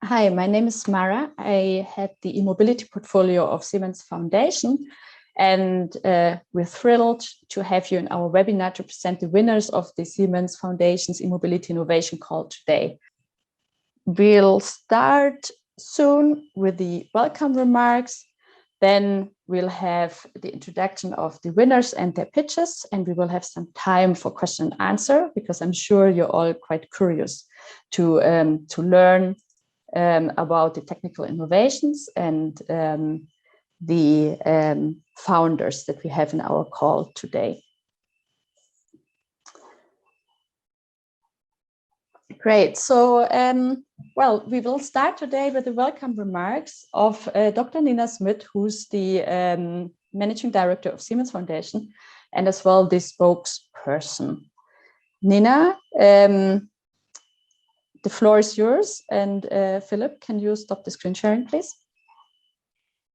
Hi, my name is Mara. I head the e-mobility portfolio of Siemens Foundation, and we're thrilled to have you in our webinar to present the winners of the Siemens Foundation's e-mobility innovation call today. We'll start soon with the welcome remarks. Then we'll have the introduction of the winners and their pitches, and we will have some time for question and answer, because I'm sure you're all quite curious to learn about the technical innovations and the founders that we have in our call today. Great. So, well, we will start today with the welcome remarks of Dr. Nina Smith, who's the Managing Director of Siemens Foundation and as well the spokesperson. Nina, the floor is yours. And Philip, can you stop the screen sharing, please?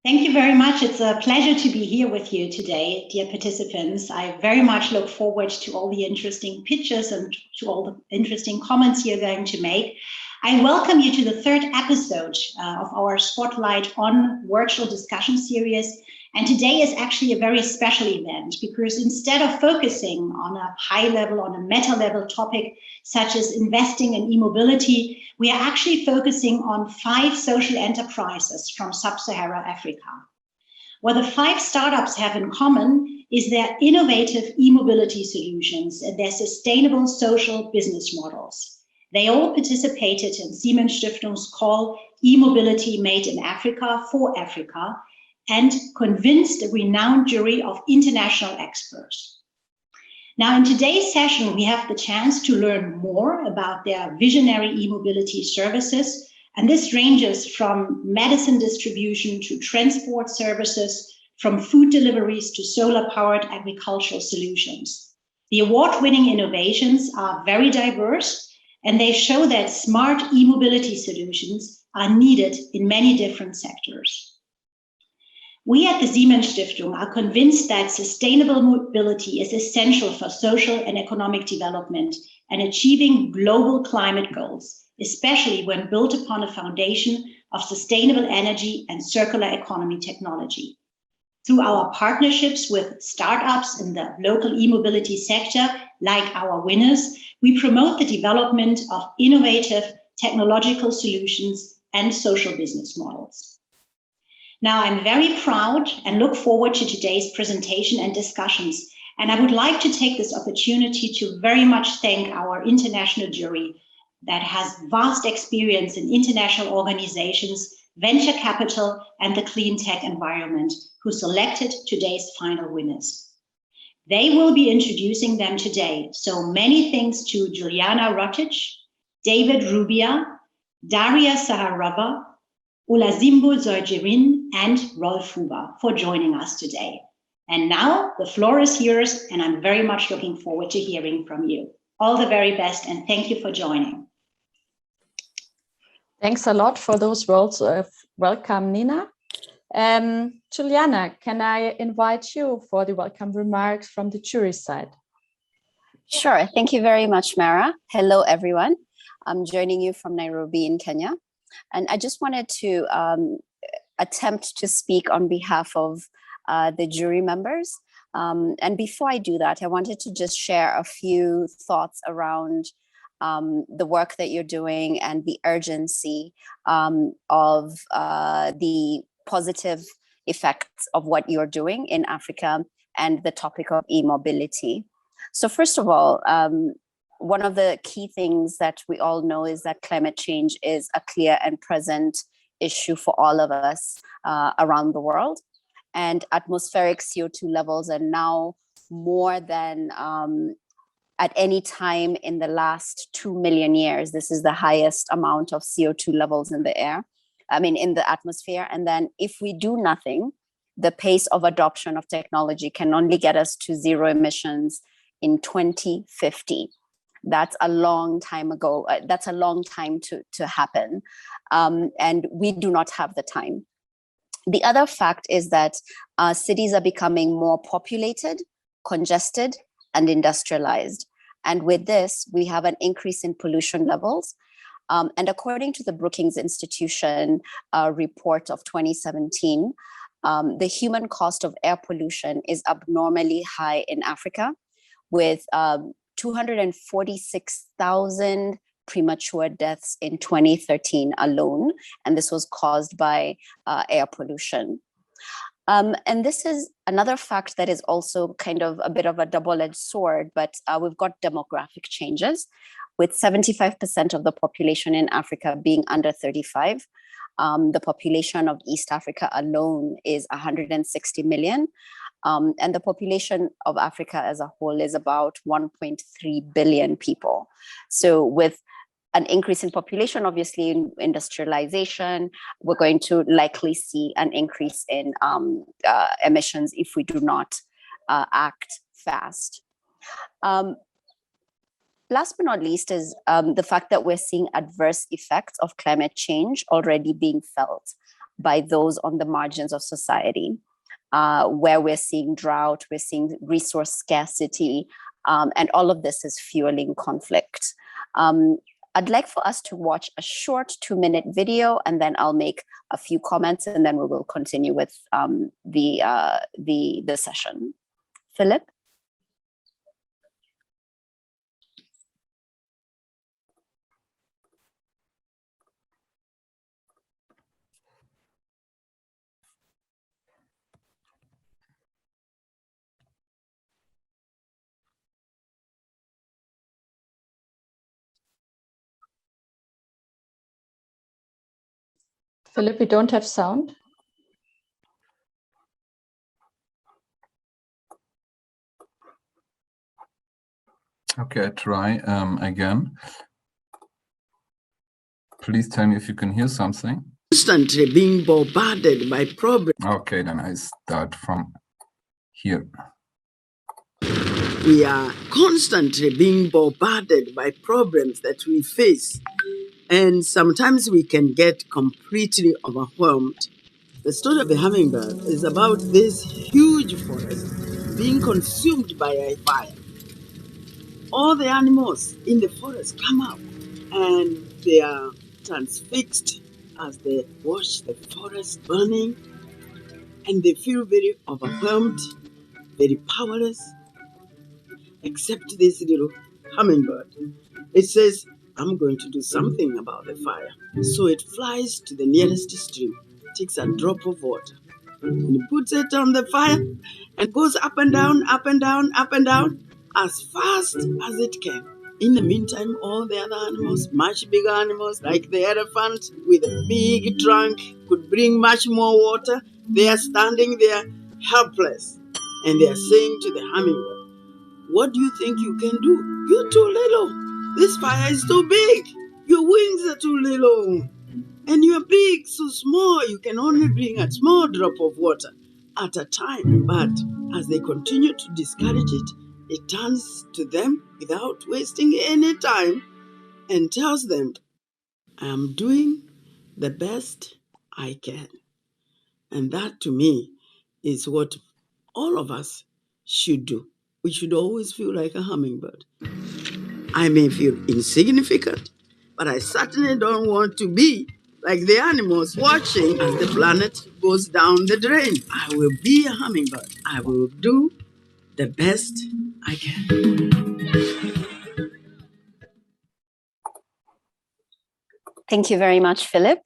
Thank you very much. It's a pleasure to be here with you today, dear participants. I very much look forward to all the interesting pitches and to all the interesting comments you're going to make. I welcome you to the third episode of our Spotlight on Virtual Discussion series. And today is actually a very special event, because instead of focusing on a high level, on a meta level topic, such as investing in e-mobility, we are actually focusing on 5 social enterprises from sub-Saharan Africa. What the 5 startups have in common is their innovative e-mobility solutions and their sustainable social business models. They all participated in Siemens Stiftung's call, E-Mobility Made in Africa for Africa, and convinced a renowned jury of international experts. Now, in today's session, we have the chance to learn more about their visionary e-mobility services, and this ranges from medicine distribution to transport services, from food deliveries to solar-powered agricultural solutions. The award-winning innovations are very diverse, and they show that smart e-mobility solutions are needed in many different sectors. We at the Siemens Stiftung are convinced that sustainable mobility is essential for social and economic development and achieving global climate goals, especially when built upon a foundation of sustainable energy and circular economy technology. Through our partnerships with startups in the local e-mobility sector, like our winners, we promote the development of innovative technological solutions and social business models. Now, I'm very proud and look forward to today's presentation and discussions. And I would like to take this opportunity to very much thank our international jury that has vast experience in international organizations, venture capital, and the clean tech environment, who selected today's final winners. They will be introducing them today. So many thanks to Juliana Rotic, David Rubia, Daria Saharova, Olazimbo Zorjerin, and Rolf Fuber for joining us today. And now the floor is yours, and I'm very much looking forward to hearing from you. All the very best, and thank you for joining. Thanks a lot for those words of welcome, Nina. Juliana, can I invite you for the welcome remarks from the jury side? Sure. Thank you very much, Mara. Hello, everyone. I'm joining you from Nairobi in Kenya. And I just wanted to attempt to speak on behalf of the jury members. And before I do that, I wanted to just share a few thoughts around the work that you're doing and the urgency of the positive effects of what you're doing in Africa and the topic of e-mobility. So first of all, one of the key things that we all know is that climate change is a clear and present issue for all of us around the world. And atmospheric CO2 levels are now more than at any time in the last 2 million years. This is the highest amount of CO2 levels in the air, in the atmosphere. And then if we do nothing, the pace of adoption of technology can only get us to zero emissions in 2050. That's a long time ago. That's a long time to happen. And we do not have the time. The other fact is that cities are becoming more populated, congested, and industrialized. And with this, we have an increase in pollution levels. And according to the Brookings Institution report of 2017, the human cost of air pollution is abnormally high in Africa, with 246,000 premature deaths in 2013 alone. And this was caused by air pollution. And this is another fact that is also kind of a bit of a double-edged sword, but we've got demographic changes, with 75% of the population in Africa being under 35. The population of East Africa alone is 160 million. And the population of Africa as a whole is about 1.3 billion people. So with an increase in population, obviously in industrialization, we're going to likely see an increase in emissions if we do not act fast. Last but not least is the fact that we're seeing adverse effects of climate change already being felt by those on the margins of society, where we're seeing drought, we're seeing resource scarcity, and all of this is fueling conflict. I'd like for us to watch a short 2-minute video, and then I'll make a few comments, and then we will continue with the session. Philip? Philip, we don't have sound. Okay, I try again. Please tell me if you can hear something. Constantly being bombarded by problems. Okay, then I start from here. We are constantly being bombarded by problems that we face, and sometimes we can get completely overwhelmed. The story of the hummingbird is about this huge forest being consumed by a fire. All the animals in the forest come out and they are transfixed as they watch the forest burning, and they feel very overwhelmed, very powerless, except this little hummingbird. It says, I'm going to do something about the fire. So it flies to the nearest stream, takes a drop of water, and puts it on the fire and goes up and down, up and down, up and down, as fast as it can. In the meantime, all the other animals, much bigger animals, like the elephant with a big trunk, could bring much more water. They are standing there helpless, and they are saying to the hummingbird, what do you think you can do? You're too little. This fire is too big. Your wings are too little. And you're big, so small, you can only bring a small drop of water at a time. But as they continue to discourage it, it turns to them without wasting any time and tells them, I am doing the best I can. And that, to me, is what all of us should do. We should always feel like a hummingbird. I may feel insignificant, but I certainly don't want to be like the animals watching as the planet goes down the drain. I will be a hummingbird. I will do the best I can. Thank you very much, Philip.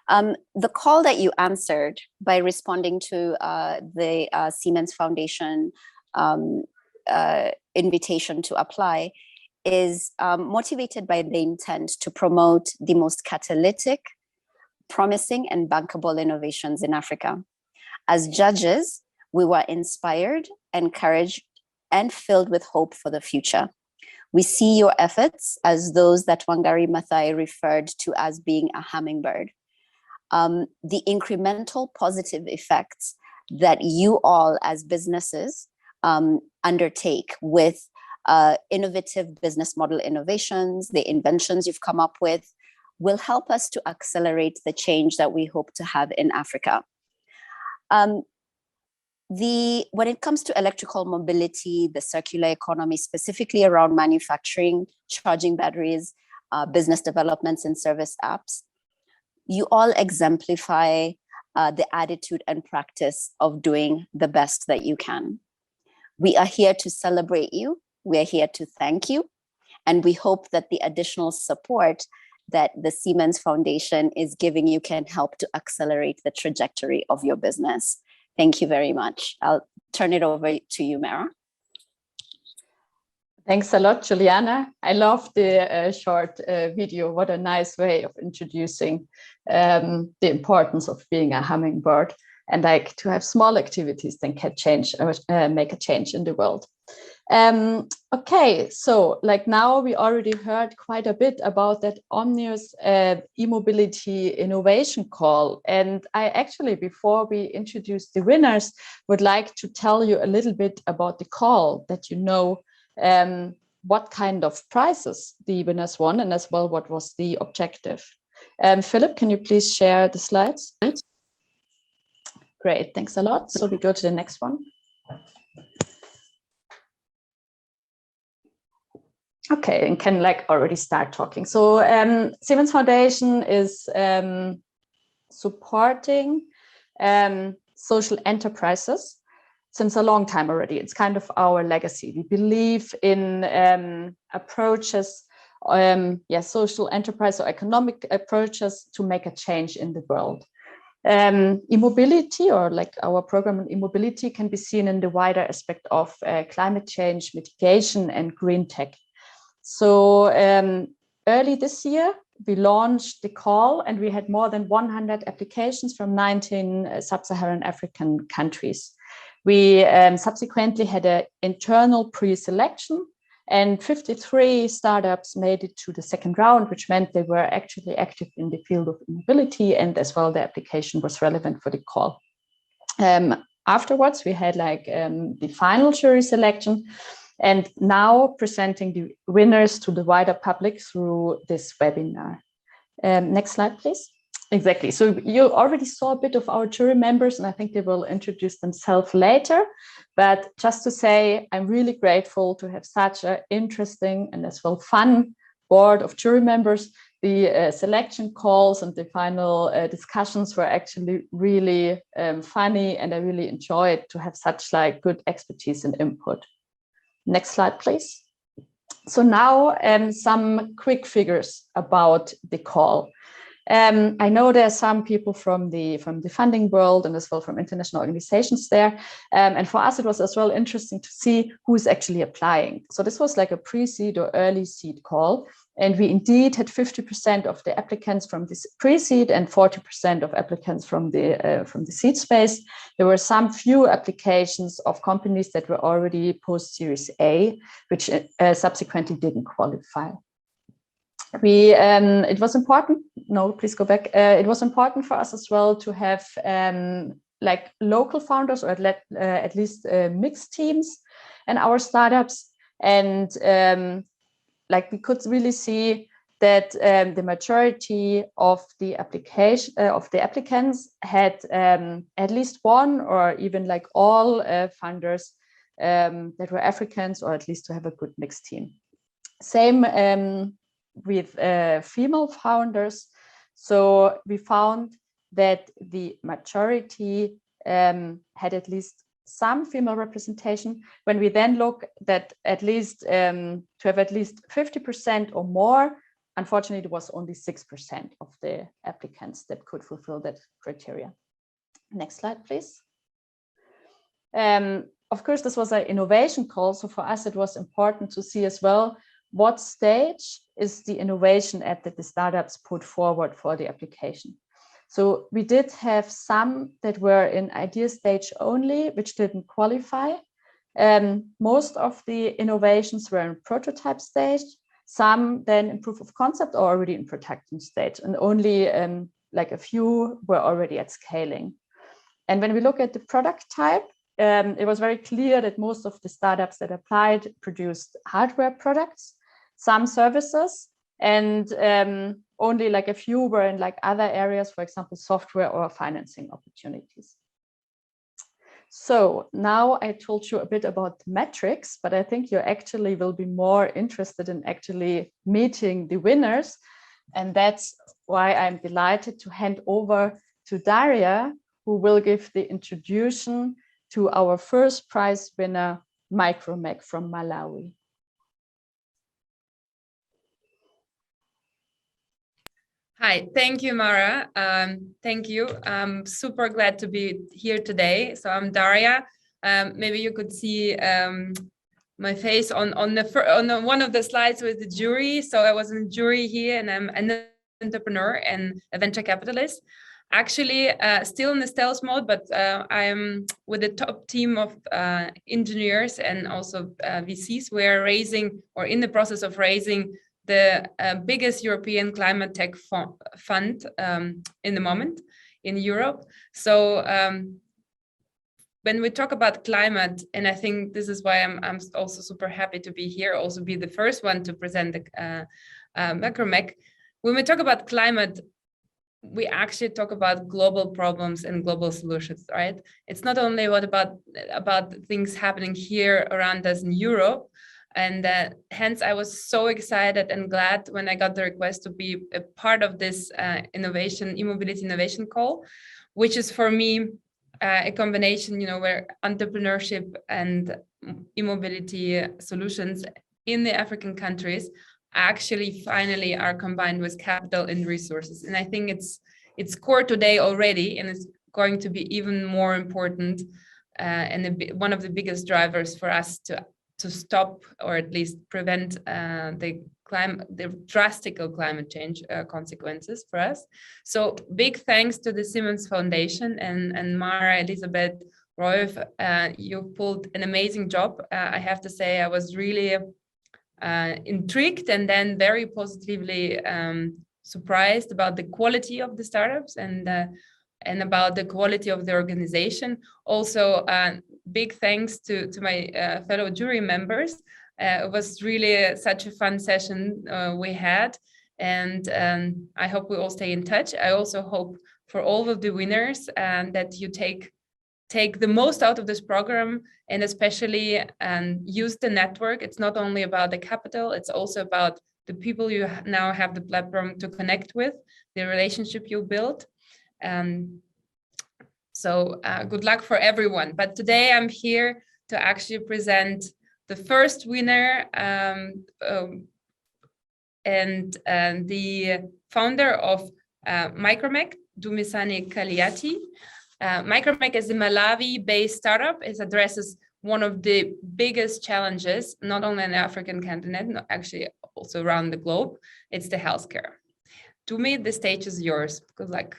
The call that you answered by responding to the Siemens Foundation invitation to apply is motivated by the intent to promote the most catalytic, promising, and bankable innovations in Africa. As judges, we were inspired, encouraged, and filled with hope for the future. We see your efforts as those that Wangari Maathai referred to as being a hummingbird. The incremental positive effects that you all as businesses undertake with innovative business model innovations, the inventions you've come up with, will help us to accelerate the change that we hope to have in Africa. When it comes to electrical mobility, the circular economy, specifically around manufacturing, charging batteries, business developments and service apps. You all exemplify the attitude and practice of doing the best that you can. We are here to celebrate you. We are here to thank you. And we hope that the additional support that the Siemens Foundation is giving you can help to accelerate the trajectory of your business. Thank you very much. I'll turn it over to you, Mara. Thanks a lot, Juliana. I love the short video. What a nice way of introducing the importance of being a hummingbird, and like to have small activities that can change, make a change in the world. Okay, so like now we already heard quite a bit about that Omnius e-mobility innovation call. And I actually, before we introduce the winners, would like to tell you a little bit about the call, that you know what kind of prizes the winners won, and as well what was the objective. Philip, can you please share the slides? Great, thanks a lot. So we go to the next one. Okay, and can like already start talking. So Siemens Foundation is supporting social enterprises since a long time already. It's kind of our legacy. We believe in approaches, social enterprise or economic approaches to make a change in the world. E-mobility, or like our program on e-mobility, can be seen in the wider aspect of climate change mitigation and green tech. So early this year, we launched the call, and we had more than 100 applications from 19 sub-Saharan African countries. We subsequently had an internal pre-selection, and 53 startups made it to the second round, which meant they were actually active in the field of mobility, and as well the application was relevant for the call. Afterwards, we had like the final jury selection, and now presenting the winners to the wider public through this webinar. Next slide, please. Exactly. So you already saw a bit of our jury members, and I think they will introduce themselves later. But just to say, I'm really grateful to have such an interesting and as well fun board of jury members. The selection calls and the final discussions were actually really funny, and I really enjoyed to have such like good expertise and input. Next slide, please. So now some quick figures about the call. I know there are some people from the funding world and as well from international organizations there. And for us, it was as well interesting to see who's actually applying. So this was like a pre-seed or early seed call. And we indeed had 50% of the applicants from this pre-seed and 40% of applicants from the seed space. There were some few applications of companies that were already post-Series A, which subsequently didn't qualify. It was important. No, please go back. It was important for us as well to have like local founders, or at least mixed teams in our startups, and like we could really see that the majority of the applicants had at least one or even like all funders that were Africans, or at least to have a good mixed team. Same with female founders. So we found that the majority had at least some female representation. When we then look that at least to have at least 50% or more, unfortunately, it was only 6% of the applicants that could fulfill that criteria. Next slide, please. Of course, this was an innovation call. So for us, it was important to see as well what stage is the innovation at that the startups put forward for the application. So we did have some that were in idea stage only, which didn't qualify. Most of the innovations were in prototype stage, some then in proof of concept or already in production stage, and only like a few were already at scaling. And when we look at the product type, it was very clear that most of the startups that applied produced hardware products, some services, and only like a few were in like other areas, for example, software or financing opportunities. So now I told you a bit about the metrics, but I think you actually will be more interested in actually meeting the winners. And that's why I'm delighted to hand over to Daria, who will give the introduction to our first prize winner, Micromech from Malawi. Hi, thank you, Mara. Thank you. I'm super glad to be here today. So I'm Daria. Maybe you could see my face on one of the slides with the jury. So I was in the jury here, and I'm an entrepreneur and a venture capitalist. Actually, still in the stealth mode, but I'm with the top team of engineers and also VCs. We are raising, or in the process of raising, the biggest European climate tech fund in the moment in Europe. So when we talk about climate, and I think this is why I'm also super happy to be here, also be the first one to present the Micromech. When we talk about climate, we actually talk about global problems and global solutions, right? It's not only about things happening here around us in Europe. And hence, I was so excited and glad when I got the request to be a part of this e-mobility innovation call, which is for me a combination, where entrepreneurship and e-mobility solutions in the African countries actually finally are combined with capital and resources. And I think it's core today already, and it's going to be even more important and one of the biggest drivers for us to stop, or at least prevent the drastic climate change consequences for us. So big thanks to the Siemens Foundation and Mara, Elizabeth, Rolf. You pulled an amazing job. I have to say, I was really intrigued and then very positively surprised about the quality of the startups and about the quality of the organization. Also, big thanks to my fellow jury members. It was really such a fun session we had, and I hope we all stay in touch. I also hope for all of the winners that you take the most out of this program, and especially use the network. It's not only about the capital, it's also about the people you now have the platform to connect with, the relationship you build. So good luck for everyone. But today I'm here to actually present the first winner and the founder of Micromech, Dumisani Kaliati. Micromech is a Malawi-based startup. It addresses one of the biggest challenges, not only in the African continent, actually also around the globe. It's the healthcare. Dumi, the stage is yours. Good luck.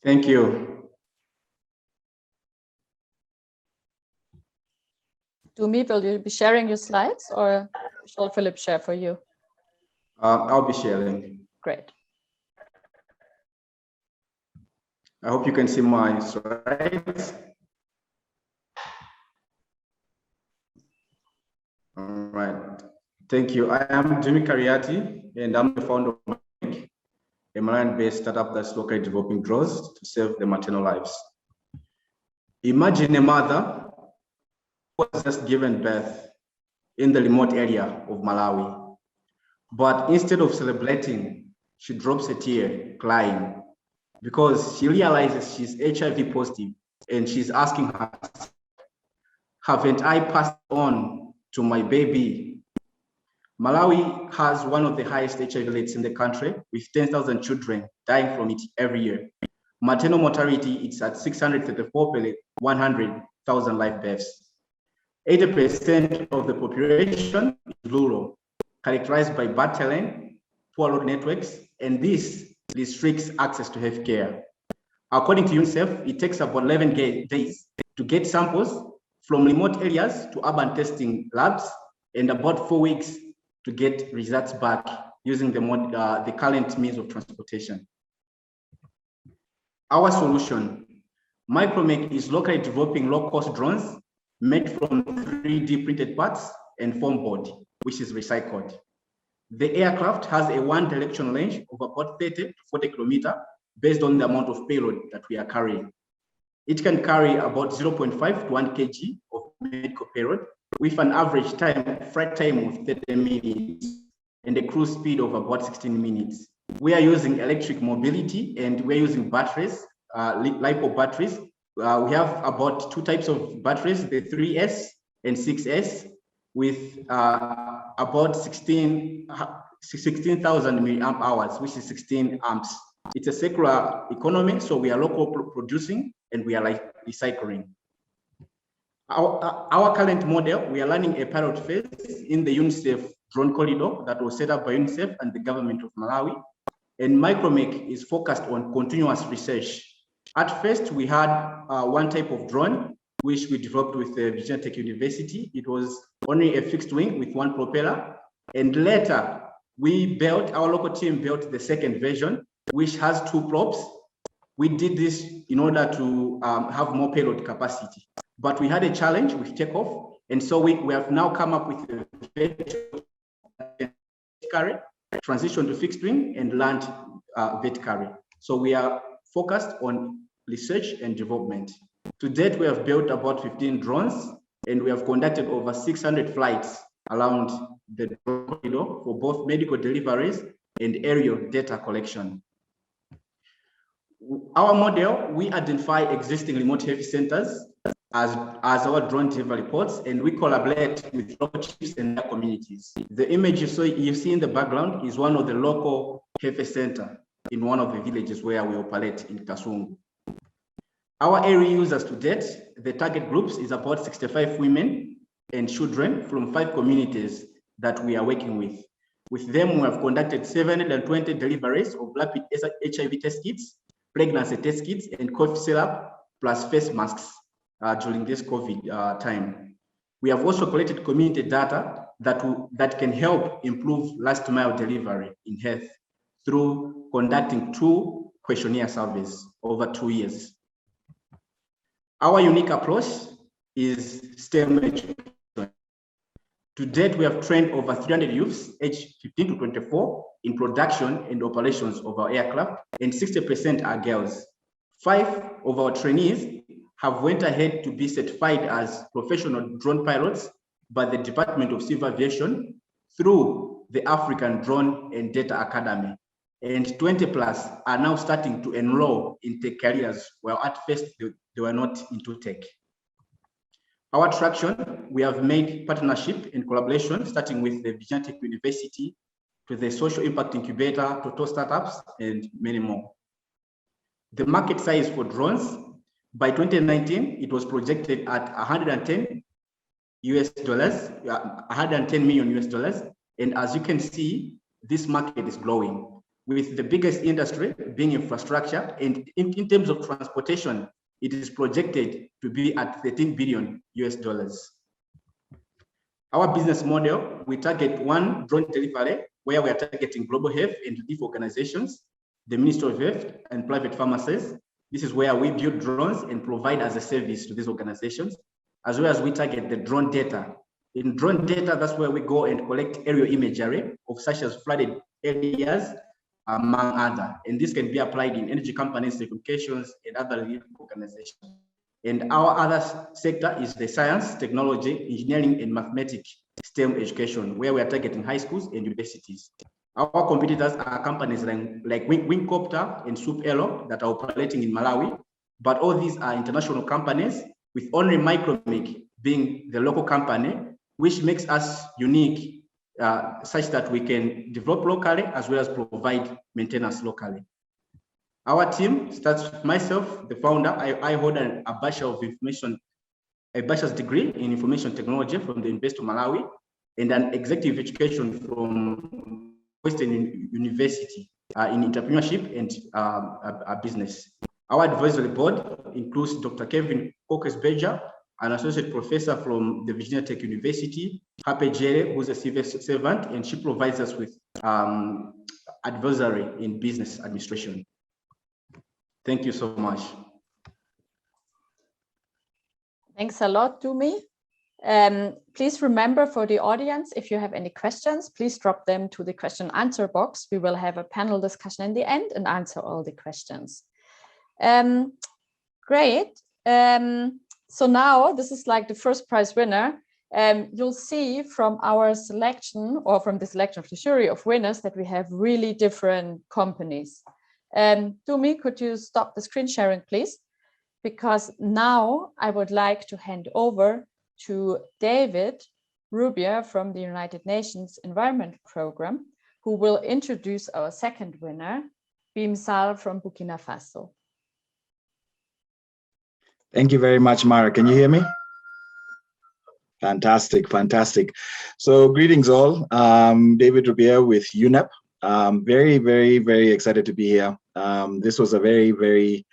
Thank you. Dumi, will you be sharing your slides, or shall Philip share for you? I'll be sharing. Great. I hope you can see my slides. All right. Thank you. I am Jimmy Kariati, and I'm the founder of Micromech, a Malawian-based startup that's locally developing drugs to save the maternal lives. Imagine a mother who has just given birth in the remote area of Malawi, but instead of celebrating, she drops a tear, crying, because she realizes she's HIV positive, and she's asking herself, haven't I passed on to my baby? Malawi has one of the highest HIV rates in the country, with 10,000 children dying from it every year. Maternal mortality is at 634 per 100,000 live births. 80% of the population is rural, characterized by bad terrain, poor road networks, and this restricts access to healthcare. According to UNICEF, it takes about 11 days to get samples from remote areas to urban testing labs, and about 4 weeks to get results back using the current means of transportation. Our solution, Micromech, is locally developing low-cost drones made from 3D printed parts and foam board, which is recycled. The aircraft has a one-direction range of about 30 to 40 kilometers based on the amount of payload that we are carrying. It can carry about 0.5 to 1 kg of medical payload with an average flight time of 30 minutes and a cruise speed of about 16 minutes. We are using electric mobility and we're using batteries, LiPo batteries. We have about 2 types of batteries, the 3S and 6S, with about 16,000 milliamp hours, which is 16 amps. It's a circular economy, so we are local producing and we are like recycling. Our current model, we are running a pilot phase in the UNICEF drone corridor that was set up by UNICEF and the government of Malawi. And Micromake is focused on continuous research. At first, we had one type of drone, which we developed with Virginia Tech University. It was only a fixed wing with 1 propeller. And later, our local team built the second version, which has 2 props. We did this in order to have more payload capacity. But we had a challenge with takeoff. And so we have now come up with a vertical transition to fixed wing and land vertically. So we are focused on research and development. To date, we have built about 15 drones and we have conducted over 600 flights around the corridor for both medical deliveries and aerial data collection. Our model, we identify existing remote heavy centers as our drone delivery ports, and we collaborate with local chiefs and their communities. The image you see in the background is one of the local heavy center in one of the villages where we operate in Kasungu. Our area users to date, the target groups is about 65 women and children from 5 communities that we are working with. With them, we have conducted 720 deliveries of rapid HIV test kits, pregnancy test kits, and cough syrup, plus face masks during this COVID time. We have also collected community data that can help improve last mile delivery in health through conducting 2 questionnaire surveys over 2 years. Our unique approach is STEM education. To date, we have trained over 300 youths aged 15 to 24 in production and operations of our aircraft, and 60% are girls. 5 of our trainees have went ahead to be certified as professional drone pilots by the Department of Civil Aviation through the African Drone and Data Academy. And 20 plus are now starting to enroll in tech careers, while at first they were not into tech. Our traction, we have made partnership and collaboration, starting with the Virginia Tech University, to the Social Impact Incubator, Total Startups, and many more. The market size for drones, by 2019, it was projected at $110 million. And as you can see, this market is growing, with the biggest industry being infrastructure. And in terms of transportation, it is projected to be at $13 billion. Our business model, we target 1 drone delivery, where we are targeting global health and relief organizations, the Ministry of Health, and private pharmacies. This is where we build drones and provide as a service to these organizations, as well as we target the drone data. In drone data, that's where we go and collect aerial imagery of such as flooded areas, among other. And this can be applied in energy companies, telecommunications, and other relief organizations. And our other sector is the science, technology, engineering, and mathematics STEM education, where we are targeting high schools and universities. Our competitors are companies like Wingcopter and SoupElo that are operating in Malawi, but all these are international companies, with only Micromake being the local company, which makes us unique, such that we can develop locally as well as provide maintenance locally. Our team starts with myself, the founder. I hold a bachelor's degree in information technology from the University of Malawi, and an executive education from Western University in entrepreneurship and business. Our advisory board includes Dr. Kevin Kokes-Beja, an associate professor from the Virginia Tech University, Happy Jere, who's a civil servant, and she provides us with advisory in business administration. Thank you so much. Thanks a lot, Dumi. Please remember, for the audience, if you have any questions, please drop them to the question and answer box. We will have a panel discussion in the end and answer all the questions. Great. So now this is like the first prize winner. You'll see from our selection, or from the selection of the jury of winners, that we have really different companies. Dumi, could you stop the screen sharing, please? Because now I would like to hand over to David Rubia from the United Nations Environment Programme, who will introduce our second winner, Bim Sal from Burkina Faso. Thank you very much, Mara. Can you hear me? Fantastic, fantastic. So greetings all. David Rubia with UNEP. Very, very, very excited to be here. This was a very, very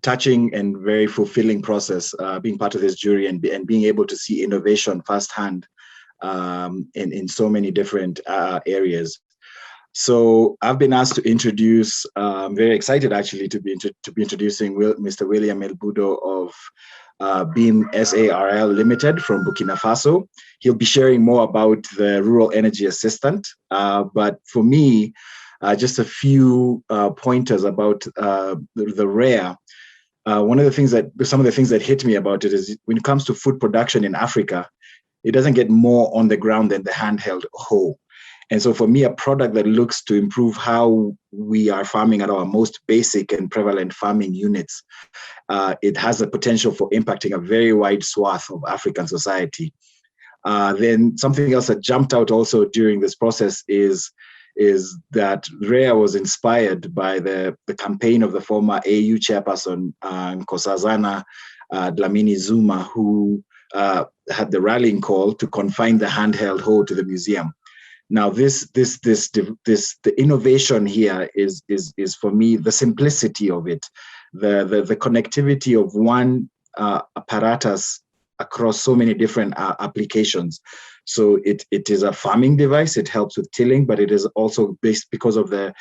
touching and very fulfilling process, being part of this jury and being able to see innovation firsthand in so many different areas. So I've been asked to introduce, very excited actually to be introducing Mr. William Elbudo of BEAM SARL Limited from Burkina Faso. He'll be sharing more about the Rural Energy Assistant. But for me, just a few pointers about the RARE. Some of the things that hit me about it is when it comes to food production in Africa, it doesn't get more on the ground than the handheld hoe. And so for me, a product that looks to improve how we are farming at our most basic and prevalent farming units, it has the potential for impacting a very wide swath of African society. Then something else that jumped out also during this process is that RARE was inspired by the campaign of the former AU chairperson, Nkosazana Dlamini Zuma, who had the rallying call to confine the handheld hoe to the museum. Now, the innovation here is for me the simplicity of it, the connectivity of one apparatus across so many different applications. So it is a farming device. It helps with tilling, but it is also based because of the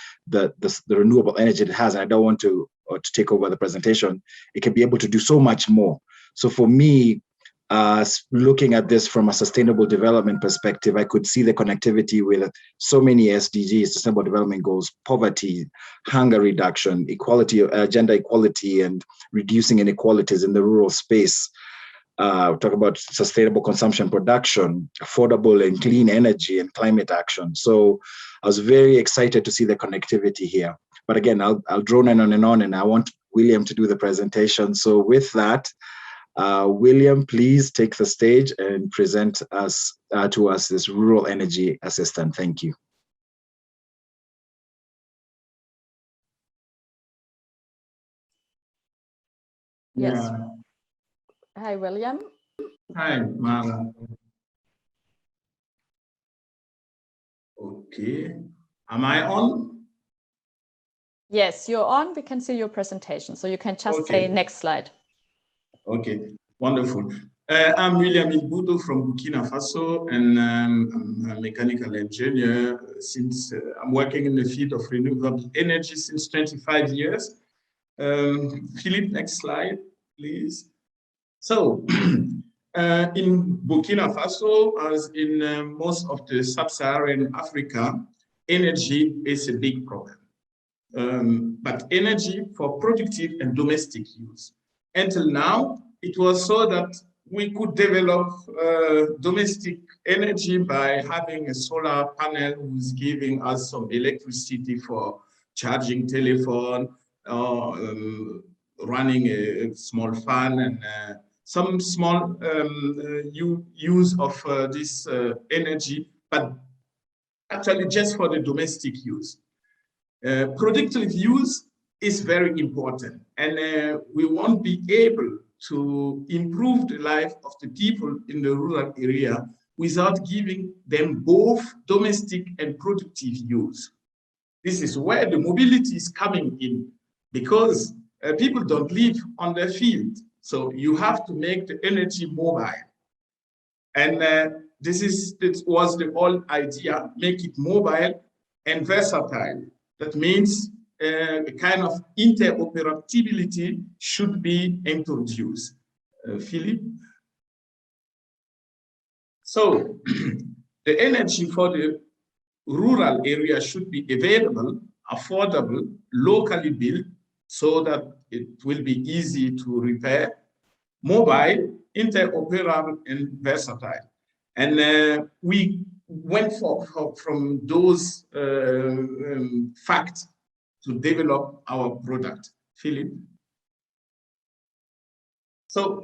renewable energy it has. And I don't want to take over the presentation. It can be able to do so much more. So for me, looking at this from a sustainable development perspective, I could see the connectivity with so many SDGs, Sustainable Development Goals, poverty, hunger reduction, equality, gender equality, and reducing inequalities in the rural space. Talk about sustainable consumption production, affordable and clean energy, and climate action. So I was very excited to see the connectivity here. But again, I'll drone on, and I want William to do the presentation. So with that, William, please take the stage and present to us this Rural Energy Assistant. Thank you. Yes. Yeah. Hi, William. Hi, Mara. Okay. Am I on? Yes, you're on. We can see your presentation. So you can just say next slide. Okay, wonderful. I'm William Elbudo from Burkina Faso, and I'm a mechanical engineer since I'm working in the field of renewable energy since 25 years. Philip, next slide, please. So, in Burkina Faso, as in most of the sub-Saharan Africa, energy is a big problem. But energy for productive and domestic use. Until now, it was so that we could develop domestic energy by having a solar panel who's giving us some electricity for charging telephone, running a small fan, and some small use of this energy, but actually just for the domestic use. Productive use is very important, and we won't be able to improve the life of the people in the rural area without giving them both domestic and productive use. This is where the mobility is coming in, because people don't live on their field. So you have to make the energy mobile. And this was the whole idea, make it mobile and versatile. That means a kind of interoperability should be introduced. Philip, So the energy for the rural area should be available, affordable, locally built, so that it will be easy to repair, mobile, interoperable, and versatile. And we went from those facts to develop our product. Philip. So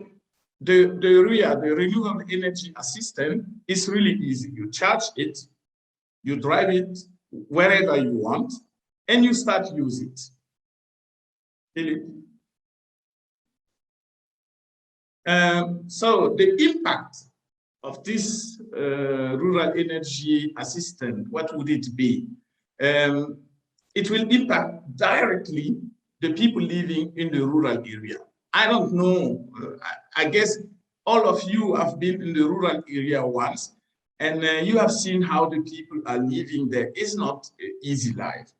the REA, the Renewable Energy Assistant, is really easy. You charge it, you drive it wherever you want, and you start using it. Philip. So the impact of this rural energy assistant, what would it be? It will impact directly the people living in the rural area. I don't know, I guess all of you have been in the rural area once, and you have seen how the people are living there. It's not an easy life.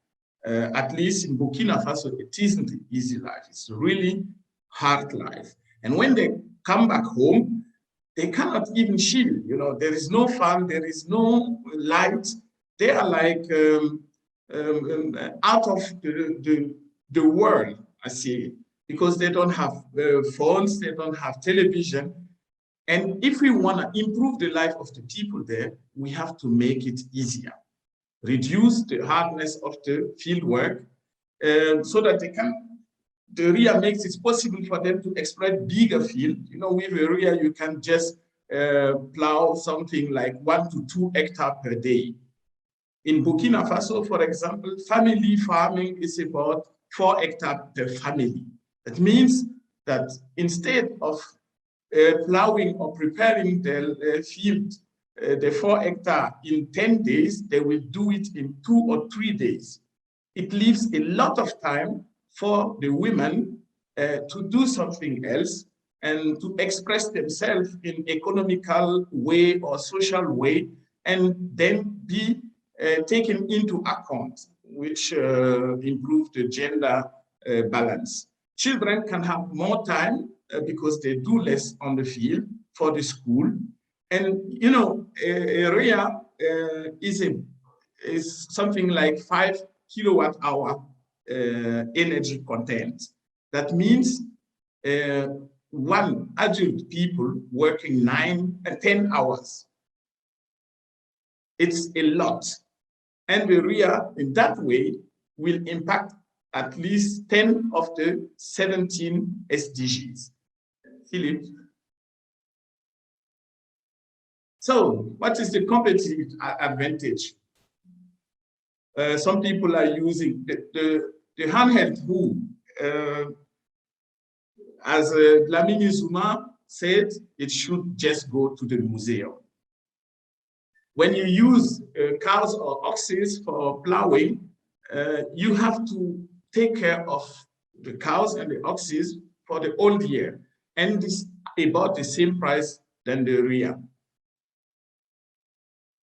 At least in Burkina Faso, it isn't an easy life. It's a really hard life. And when they come back home, they cannot even chill. You know, there is no fun, there is no light. They are like out of the world, I see, because they don't have phones, they don't have television. And if we want to improve the life of the people there, we have to make it easier. Reduce the hardness of the field work so that they can, the REA makes it possible for them to exploit bigger field. You know, with a REA, you can just plow something like 1 to 2 hectares per day. In Burkina Faso, for example, family farming is about 4 hectares per family. That means that instead of plowing or preparing the field, the 4 hectares in 10 days, they will do it in 2 or 3 days. It leaves a lot of time for the women to do something else and to express themselves in economical way or social way, and then be taken into account, which improve the gender balance. Children can have more time because they do less on the field for the school. And, you know, REA is something like 5 kilowatt hour energy content. That means one adult people working 9 and 10 hours. It's a lot. And the REA in that way will impact at least 10 of the 17 SDGs. Philip. So what is the competitive advantage? Some people are using the handheld hoe. As Dlamini Zuma said, it should just go to the museum. When you use cows or oxes for plowing, you have to take care of the cows and the oxes for the whole year. And it's about the same price than the REA.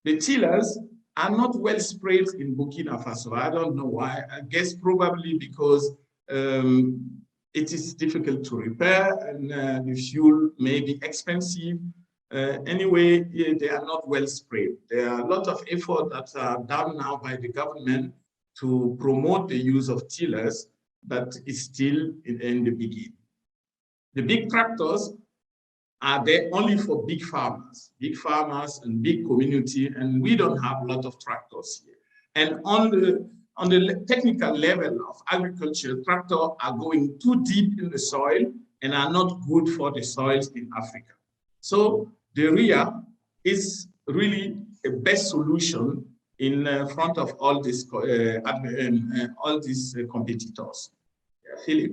The tillers are not well spread in Burkina Faso. I don't know why. I guess probably because it is difficult to repair and the fuel may be expensive. Anyway, they are not well spread. There are a lot of effort that are done now by the government to promote the use of tillers, but it's still in the beginning. The big tractors are there only for big farmers and big community, and we don't have a lot of tractors here. And on the technical level of agriculture, tractors are going too deep in the soil and are not good for the soils in Africa. So the REA is really a best solution in front of all these competitors. Yeah, Philip.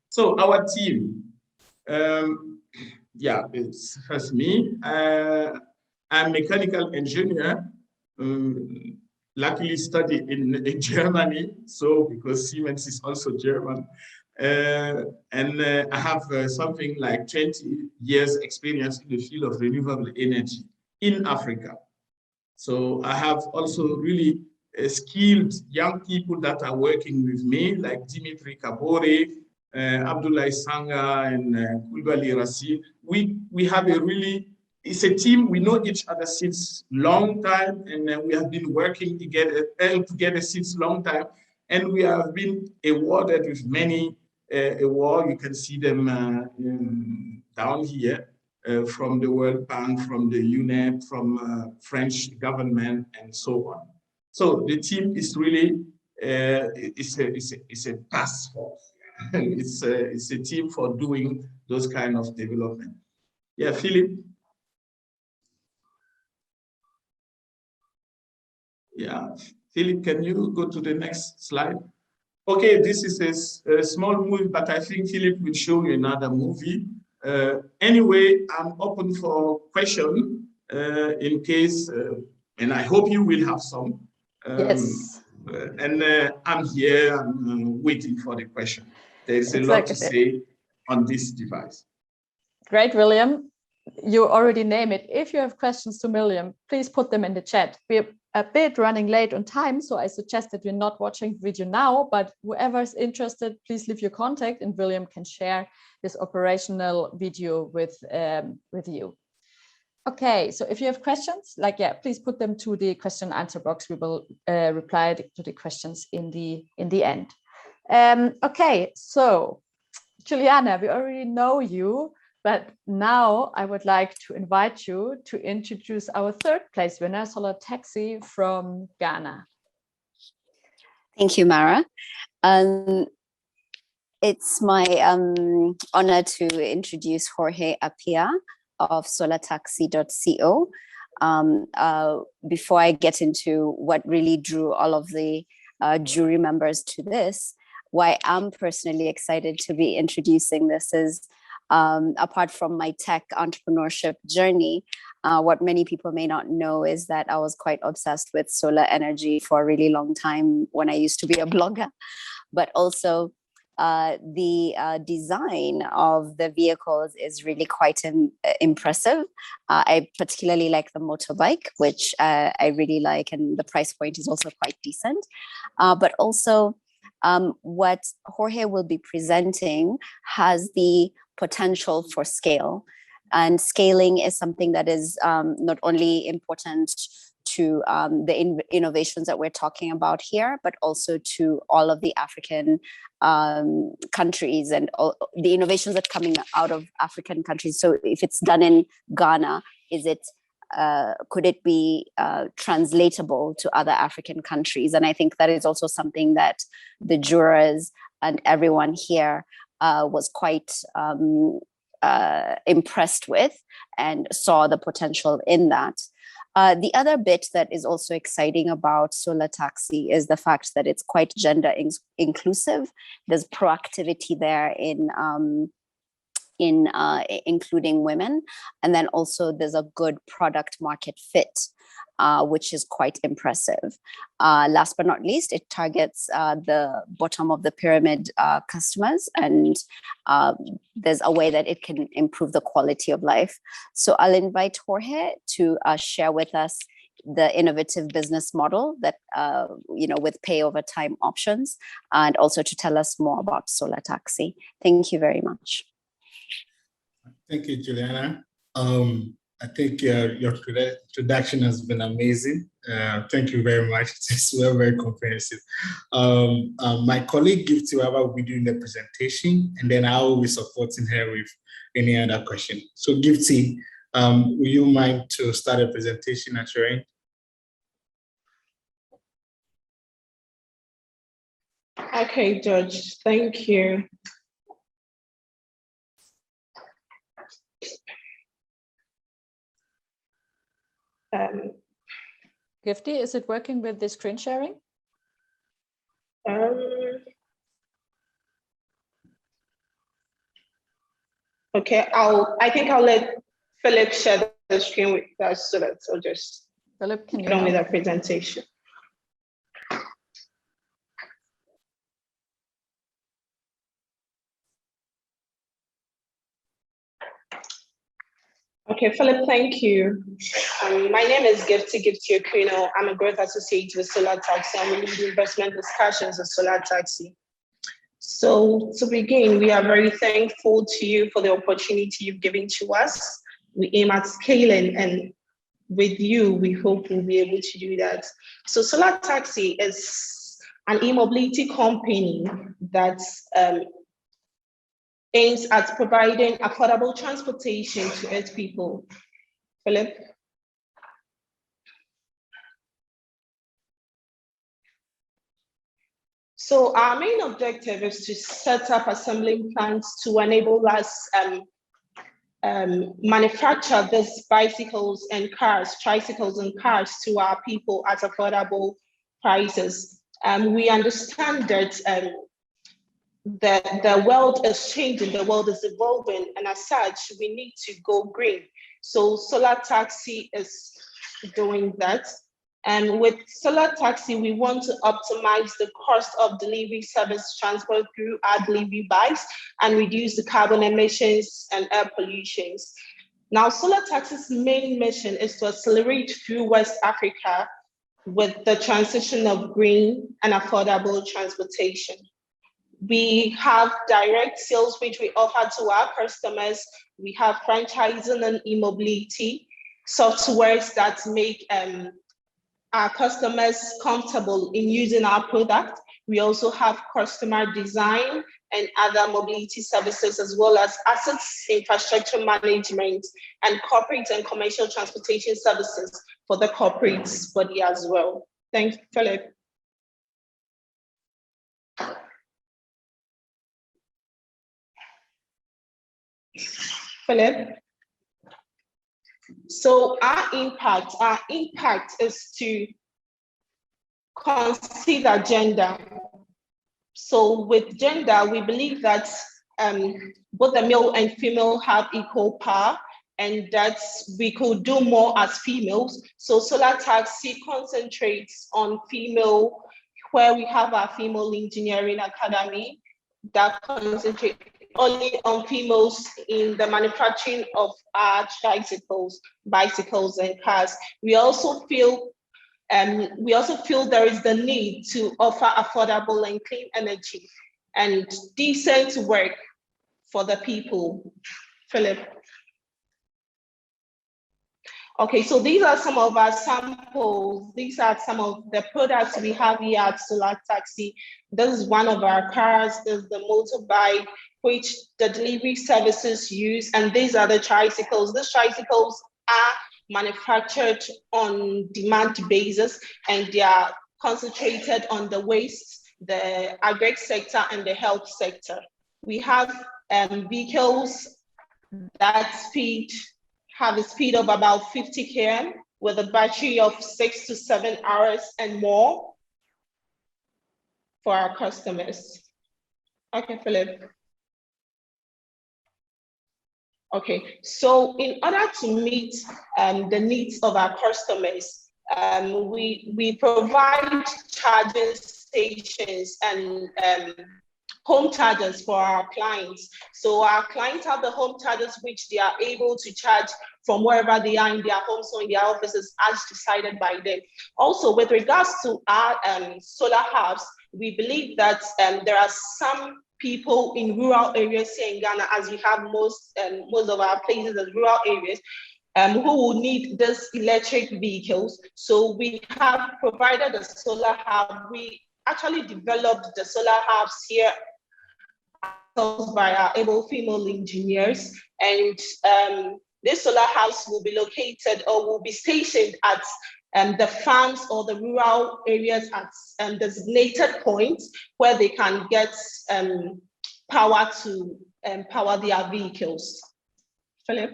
So our team, yeah, it's first me. I'm a mechanical engineer, luckily studied in Germany, so because Siemens is also German. And I have something like 20 years experience in the field of renewable energy in Africa. So I have also really skilled young people that are working with me, like Dimitri Kabore, Abdullah Sanga and Kulbali Rasi. We have a really, it's a team, we know each other since long time, and we have been working together since long time, and we have been awarded with many awards. You can see them down here, from the World Bank, from the UNEP, from French government, and so on. So the team is really, it's a task force. It's a team for doing those kind of development. Yeah, Philip. Yeah, Philip, can you go to the next slide? Okay, this is a small movie, but I think Philip will show you another movie. Anyway, I'm open for question in case, and I hope you will have some. Yes. And I'm here, I'm waiting for the question. There's a lot to say on this device. Great, William. You already name it. If you have questions to William, please put them in the chat. We're a bit running late on time, so I suggest that we're not watching the video now, but whoever is interested, please leave your contact and William can share this operational video with you. Okay, so if you have questions, please put them to the question and answer box. We will reply to the questions in the end. Okay, so Juliana, we already know you, but now I would like to invite you to introduce our third place winner, Solar Taxi from Ghana. Thank you, Mara. It's my honor to introduce Jorge Apia of solartaxi.co. Before I get into what really drew all of the jury members to this, why I'm personally excited to be introducing this is, apart from my tech entrepreneurship journey, what many people may not know is that I was quite obsessed with solar energy for a really long time when I used to be a blogger, but also the design of the vehicles is really quite impressive. I particularly like the motorbike, which I really like, and the price point is also quite decent. But also what Jorge will be presenting has the potential for scale. And scaling is something that is not only important to the innovations that we're talking about here, but also to all of the African countries and all the innovations that are coming out of African countries. So if it's done in Ghana, could it be translatable to other African countries? And I think that is also something that the jurors and everyone here was quite impressed with and saw the potential in that. The other bit that is also exciting about Solar Taxi is the fact that it's quite gender inclusive. There's proactivity there in including women. And then also there's a good product market fit, which is quite impressive. Last but not least, it targets the bottom of the pyramid customers, and there's a way that it can improve the quality of life. So I'll invite Jorge to share with us the innovative business model that, with pay over time options, and also to tell us more about Solar Taxi. Thank you very much. Thank you, Juliana. I think your introduction has been amazing. Thank you very much. It's very comprehensive. My colleague Gifty will be doing the presentation, and then I will be supporting her with any other question. So Gifty, will you mind to start a presentation at your end? Okay, George, thank you. Gifty, is it working with the screen sharing? Okay, I think I'll let Philip share the screen with us so that I'll just Philip, can you get on with the presentation. Okay, Philip, thank you. My name is Gifty Okrino. I'm a growth associate with Solar Taxi. I'm leading investment discussions with Solar Taxi. So to begin, we are very thankful to you for the opportunity you've given to us. We aim at scaling, and with you, we hope we'll be able to do that. So Solar Taxi is an e-mobility company that aims at providing affordable transportation to its people. Philip? So our main objective is to set up assembling plants to enable us manufacture these bicycles and cars, tricycles and cars to our people at affordable prices. We understand that the world is changing, the world is evolving, and as such, we need to go green. So Solar Taxi is doing that. And with Solar Taxi, we want to optimize the cost of delivery service transport through our delivery bikes and reduce the carbon emissions and air pollutions. Now, Solar Taxi's main mission is to accelerate through West Africa with the transition of green and affordable transportation. We have direct sales, which we offer to our customers. We have franchising and e-mobility, softwares that make our customers comfortable in using our product. We also have customer design and other mobility services, as well as assets infrastructure management and corporate and commercial transportation services for the corporate body as well. Thanks, Philip. Philip? So our impact is to consider gender. So with gender, we believe that both the male and female have equal power, and that we could do more as females. So Solar Taxi concentrates on female, where we have our female engineering academy that concentrate only on females in the manufacturing of our tricycles, bicycles, and cars. We also feel there is the need to offer affordable and clean energy and decent work for the people. Philip. Okay, so these are some of our samples. These are some of the products we have here at Solar Taxi. This is one of our cars. There's the motorbike, which the delivery services use, and these are the tricycles. These tricycles are manufactured on demand basis, and they are concentrated on the waste, the agri sector, and the health sector. We have vehicles that have a speed of about 50 km with a battery of 6 to 7 hours and more for our customers. Okay, Philip. Okay, so in order to meet the needs of our customers, we provide charging stations and home chargers for our clients. So our clients have the home chargers, which they are able to charge from wherever they are in their homes or in their offices as decided by them. Also, with regards to our solar hubs, we believe that there are some people in rural areas here in Ghana, as we have most of our places as rural areas, who will need these electric vehicles. So we have provided a solar hub. We actually developed the solar hubs here by our able female engineers, and these solar hubs will be located or will be stationed at the farms or the rural areas at designated points where they can get power to power their vehicles. Philip?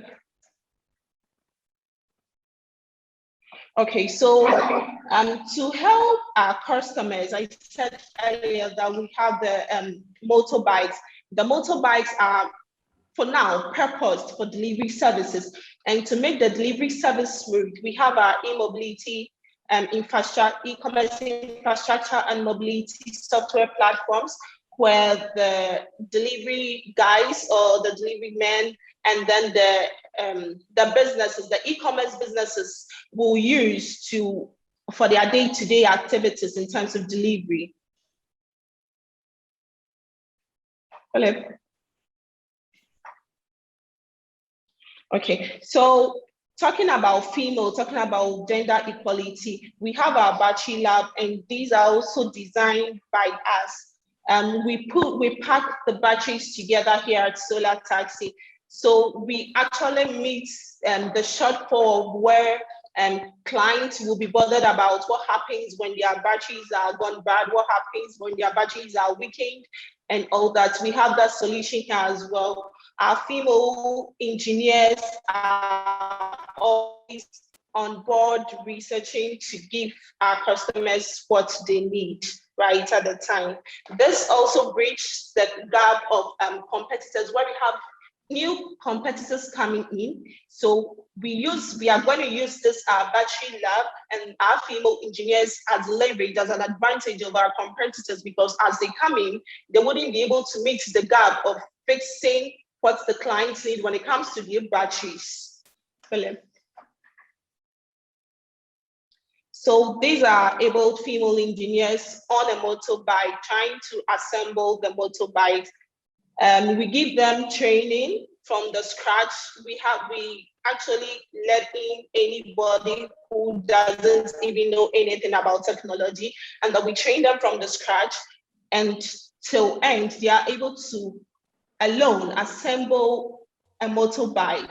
Okay, so to help our customers, I said earlier that we have the motorbikes. The motorbikes are, for now, purposed for delivery services. And to make the delivery service smooth, we have our e-mobility infrastructure, e-commerce infrastructure and mobility software platforms where the delivery guys or the delivery men and then the businesses, the e-commerce businesses will use for their day-to-day activities in terms of delivery. Philip. Okay, so talking about female, talking about gender equality, we have our battery lab, and these are also designed by us. We pack the batteries together here at Solar Taxi. So we actually meet the shortfall where clients will be bothered about what happens when their batteries are gone bad, what happens when their batteries are weakened, and all that. We have that solution here as well. Our female engineers are always on board researching to give our customers what they need right at the time. This also bridges the gap of competitors where we have new competitors coming in. So we are going to use this battery lab and our female engineers as leverage, as an advantage of our competitors, because as they come in, they wouldn't be able to meet the gap of fixing what the clients need when it comes to their batteries. Philip. So these are able female engineers on a motorbike trying to assemble the motorbike. We give them training from the scratch. We actually let in anybody who doesn't even know anything about technology, and that we train them from the scratch, and till end, they are able to alone assemble a motorbike.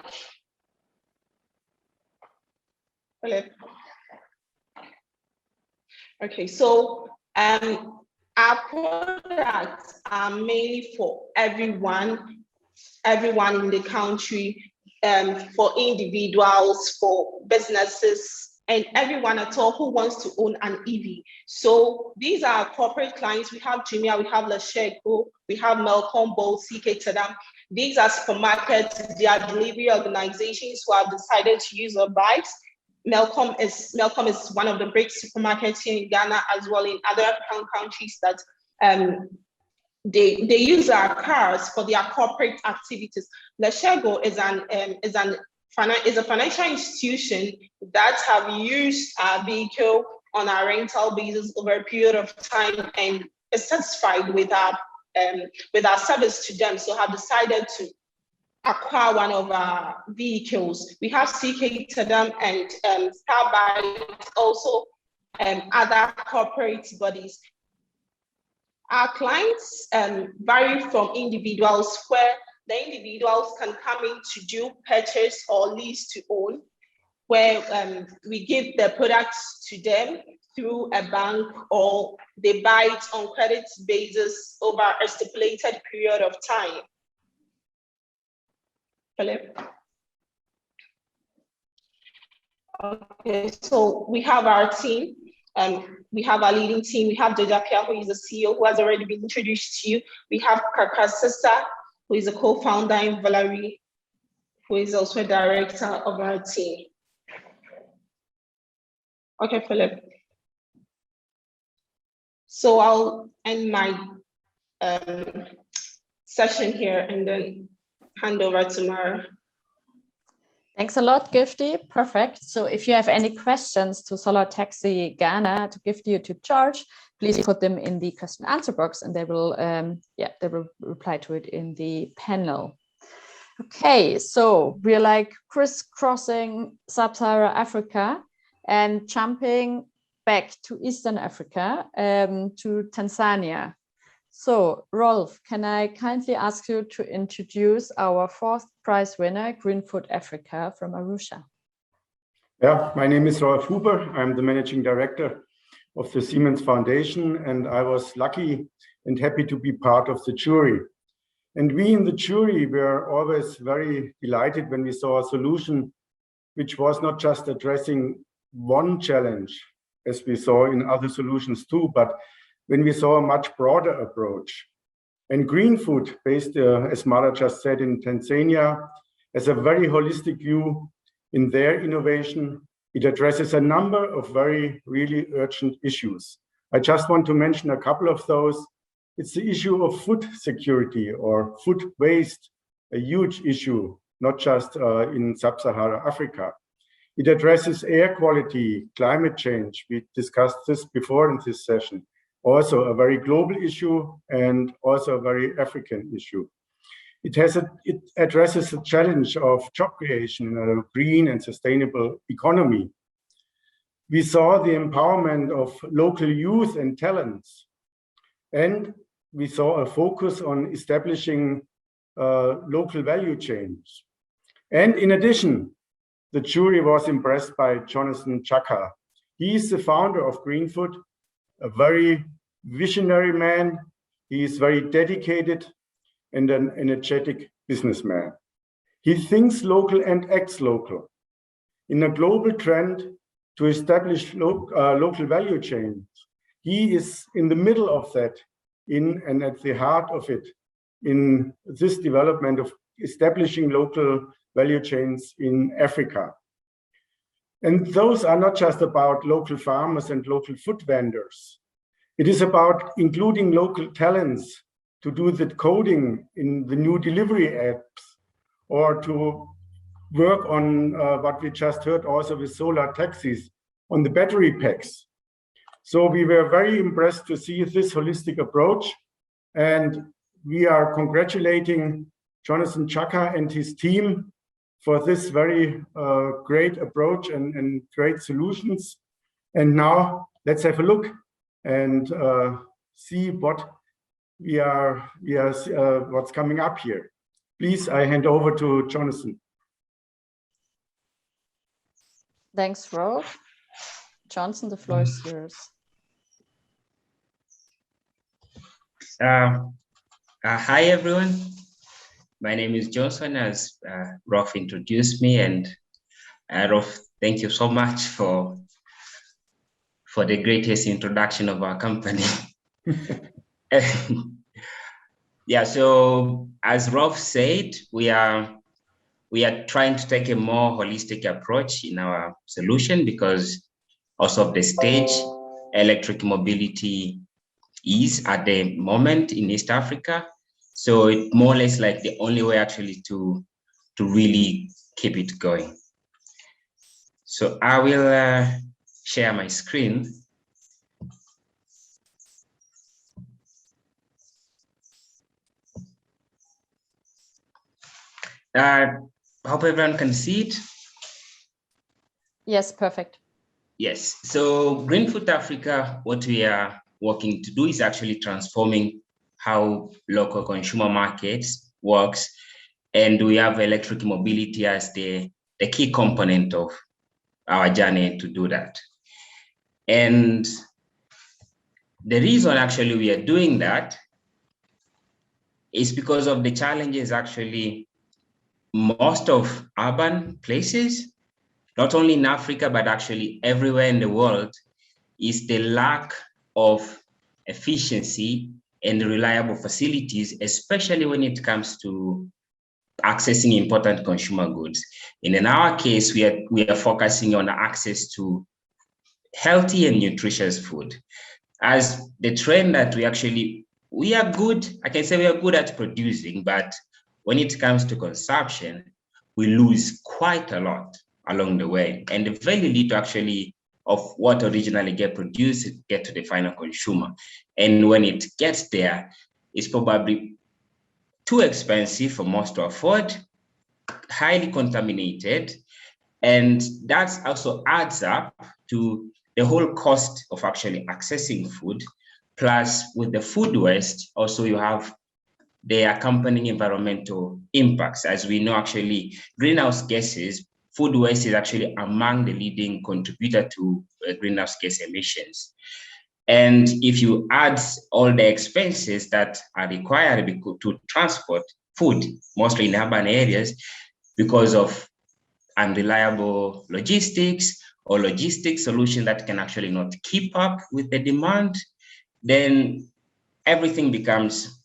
Philip. Okay, so our products are mainly for everyone in the country, for individuals, for businesses, and everyone at all who wants to own an EV. So these are our corporate clients. We have Jumia, we have Lashego, we have Melcom, Bolt, CK Tadam. These are supermarkets, they are delivery organizations who have decided to use our bikes. Melcom is one of the big supermarkets here in Ghana, as well in other African countries, that they use our cars for their corporate activities. Lashego is a financial institution that have used our vehicle on a rental basis over a period of time and is satisfied with our service to them, so have decided to acquire one of our vehicles. We have CK Tadam and Starbucks, also other corporate bodies. Our clients vary from individuals, where the individuals can come in to do purchase or lease to own, where we give the products to them through a bank, or they buy it on credit basis over a stipulated period of time. Philip. Okay, so we have our team. We have our leading team. We have Jojakia, who is the CEO, who has already been introduced to you. We have Kaka's sister, who is a co-founder, and Valerie, who is also a director of our team. Okay, Philip. So I'll end my session here and then hand over to Mara. Thanks a lot, Gifty. Perfect. So if you have any questions to Solar Taxi Ghana, to Gifty or to George, please put them in the question answer box, and they will reply to it in the panel. Okay, so we're like crisscrossing Sub-Saharan Africa and jumping back to Eastern Africa, to Tanzania. So, Rolf, can I kindly ask you to introduce our fourth prize winner, Greenfield Africa from Arusha? Yeah, my name is Rolf Fuber. I'm the managing director of the Siemens Foundation, and I was lucky and happy to be part of the jury. And we in the jury were always very delighted when we saw a solution which was not just addressing one challenge, as we saw in other solutions too, but when we saw a much broader approach. And Greenfield, based, as Mara just said, in Tanzania, has a very holistic view in their innovation. It addresses a number of very really urgent issues. I just want to mention a couple of those. It's the issue of food security or food waste, a huge issue, not just in Sub-Saharan Africa. It addresses air quality, climate change. We discussed this before in this session. also a very global issue and also a very African issue. It addresses the challenge of job creation in a green and sustainable economy. We saw the empowerment of local youth and talents, and we saw a focus on establishing local value chains. And in addition, the jury was impressed by Jonathan Chaka. He is the founder of Greenfield, a very visionary man. He is very dedicated and an energetic businessman. He thinks local and acts local. In a global trend to establish local value chains, he is in the middle of that, and at the heart of it, in this development of establishing local value chains in Africa. And those are not just about local farmers and local food vendors. It is about including local talents to do the coding in the new delivery apps, or to work on what we just heard also with solar taxis, on the battery packs. So we were very impressed to see this holistic approach, and we are congratulating Jonathan Chaka and his team for this very great approach and great solutions. And now let's have a look and see what what's coming up here. Please, I hand over to Jonathan. Thanks, Rolf. Johnson, the floor is yours. Hi, everyone. My name is Johnson, as Rolf introduced me, and Rolf, thank you so much for the greatest introduction of our company. Yeah, so as Rolf said, we are trying to take a more holistic approach in our solution, because also of the stage electric mobility is at the moment in East Africa. So it's more or less like the only way actually to really keep it going. So I will share my screen. I hope everyone can see it. Yes, perfect. Yes, so Greenfield Africa, what we are working to do is actually transforming how local consumer markets works, and we have electric mobility as the key component of our journey to do that. And the reason actually we are doing that is because of the challenges actually most of urban places, not only in Africa, but actually everywhere in the world, is the lack of efficiency and reliable facilities, especially when it comes to accessing important consumer goods. And in our case, we are focusing on access to healthy and nutritious food. As the trend that we are good, I can say we are good at producing, but when it comes to consumption, we lose quite a lot along the way, and very little actually of what originally get produced get to the final consumer. And when it gets there, it's probably too expensive for most to afford, highly contaminated, and that also adds up to the whole cost of actually accessing food. Plus, with the food waste, also you have the accompanying environmental impacts. As we know, actually, greenhouse gases, food waste is actually among the leading contributor to greenhouse gas emissions. And if you add all the expenses that are required to transport food, mostly in urban areas, because of unreliable logistics or logistics solution that can actually not keep up with the demand, then everything becomes,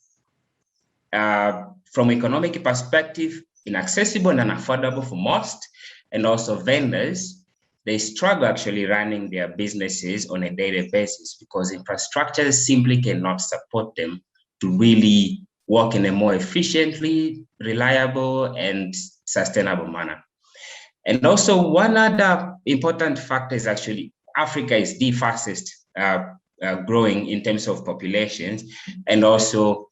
from economic perspective, inaccessible and unaffordable for most. And also vendors, they struggle actually running their businesses on a daily basis because infrastructure simply cannot support them to really work in a more efficiently, reliable, and sustainable manner. And also one other important factor is actually Africa is the fastest growing in terms of populations, and also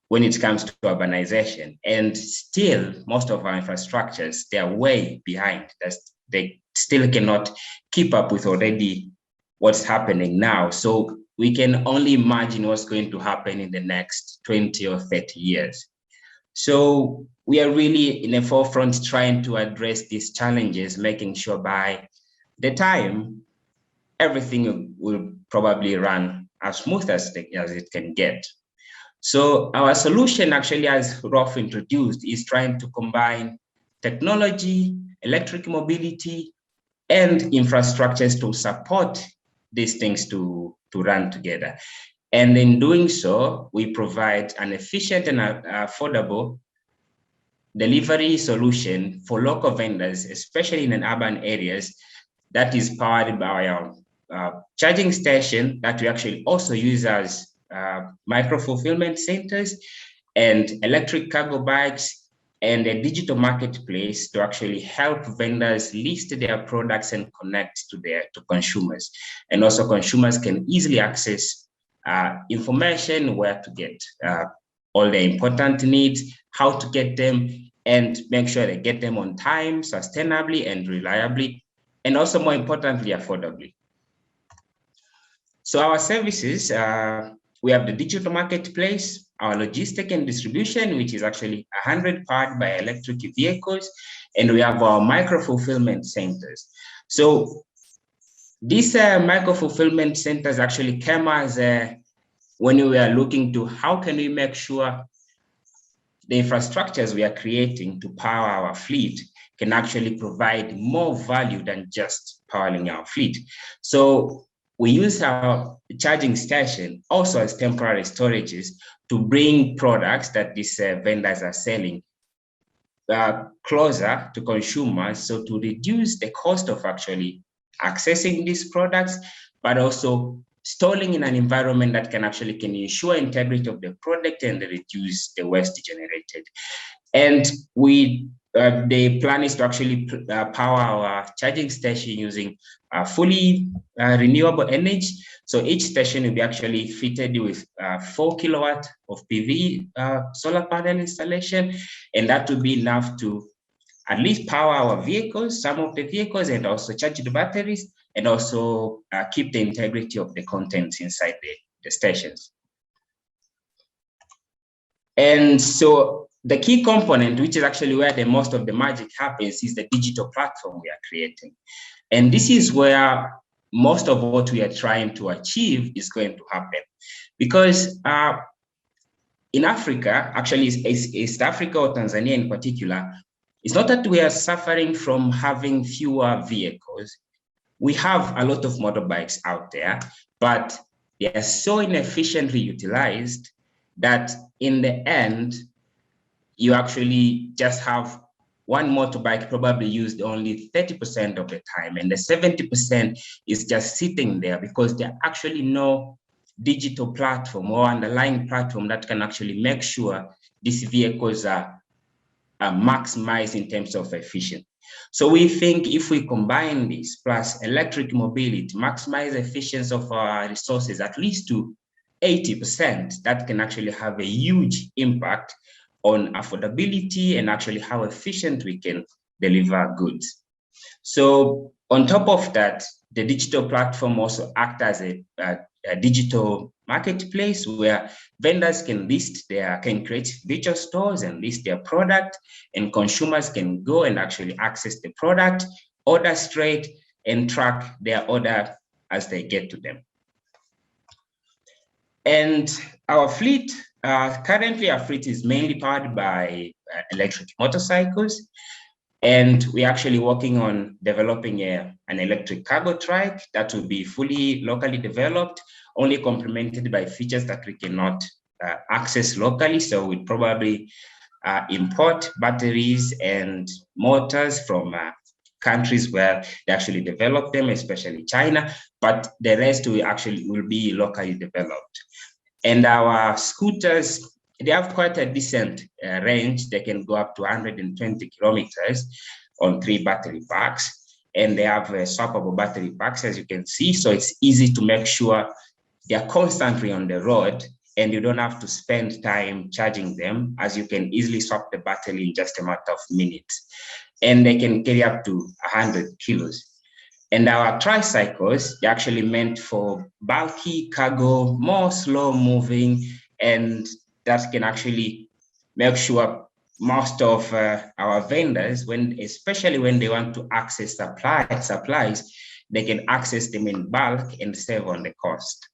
when it comes to urbanization. And still, most of our infrastructures, they are way behind. They still cannot keep up with already what's happening now. So we can only imagine what's going to happen in the next 20 or 30 years. So we are really in the forefront trying to address these challenges, making sure by the time everything will probably run as smooth as it can get. So our solution, actually, as Rolf introduced, is trying to combine technology, electric mobility, and infrastructures to support these things to run together. And in doing so, we provide an efficient and affordable delivery solution for local vendors, especially in urban areas, that is powered by our charging station that we actually also use as micro-fulfillment centers, and electric cargo bikes, and a digital marketplace to actually help vendors list their products and connect to consumers. And also consumers can easily access information where to get all the important needs, how to get them, and make sure they get them on time, sustainably and reliably, and also more importantly, affordably. So our services, we have the digital marketplace, our logistic and distribution, which is actually 100% powered by electric vehicles, and we have our micro-fulfillment centers. So these micro-fulfillment centers actually came as when we are looking to how can we make sure the infrastructures we are creating to power our fleet can actually provide more value than just powering our fleet. So we use our charging station also as temporary storages to bring products that these vendors are selling closer to consumers, so to reduce the cost of actually accessing these products, but also storing in an environment that can ensure integrity of the product and reduce the waste generated. And the plan is to actually power our charging station using fully renewable energy. So each station will be actually fitted with 4 kilowatt of PV solar panel installation, and that will be enough to at least power our vehicles, some of the vehicles, and also charge the batteries, and also keep the integrity of the contents inside the stations. And so the key component, which is actually where the most of the magic happens, is the digital platform we are creating. And this is where most of what we are trying to achieve is going to happen. Because in Africa, actually East Africa or Tanzania in particular, it's not that we are suffering from having fewer vehicles. We have a lot of motorbikes out there, but they are so inefficiently utilized that in the end, you actually just have one motorbike probably used only 30% of the time, and the 70% is just sitting there because there are actually no digital platform or underlying platform that can actually make sure these vehicles are maximized in terms of efficiency. So we think if we combine this plus electric mobility, maximize the efficiency of our resources at least to 80%, that can actually have a huge impact on affordability and actually how efficient we can deliver goods. So on top of that, the digital platform also acts as a digital marketplace where vendors can create virtual stores and list their product, and consumers can go and actually access the product, order straight, and track their order as they get to them. And our fleet, currently our fleet is mainly powered by electric motorcycles. And we're actually working on developing an electric cargo trike that will be fully locally developed, only complemented by features that we cannot access locally. So we'd probably import batteries and motors from countries where they actually develop them, especially China, but the rest will be locally developed. And our scooters, they have quite a decent range. They can go up to 120 kilometers on 3 battery packs. And they have swappable battery packs, as you can see. So it's easy to make sure they are constantly on the road, and you don't have to spend time charging them, as you can easily swap the battery in just a matter of minutes. And they can carry up to 100 kilos. And our tricycles are actually meant for bulky cargo, more slow moving, and that can actually make sure most of our vendors, especially when they want to access supplies, they can access them in bulk and save on the cost.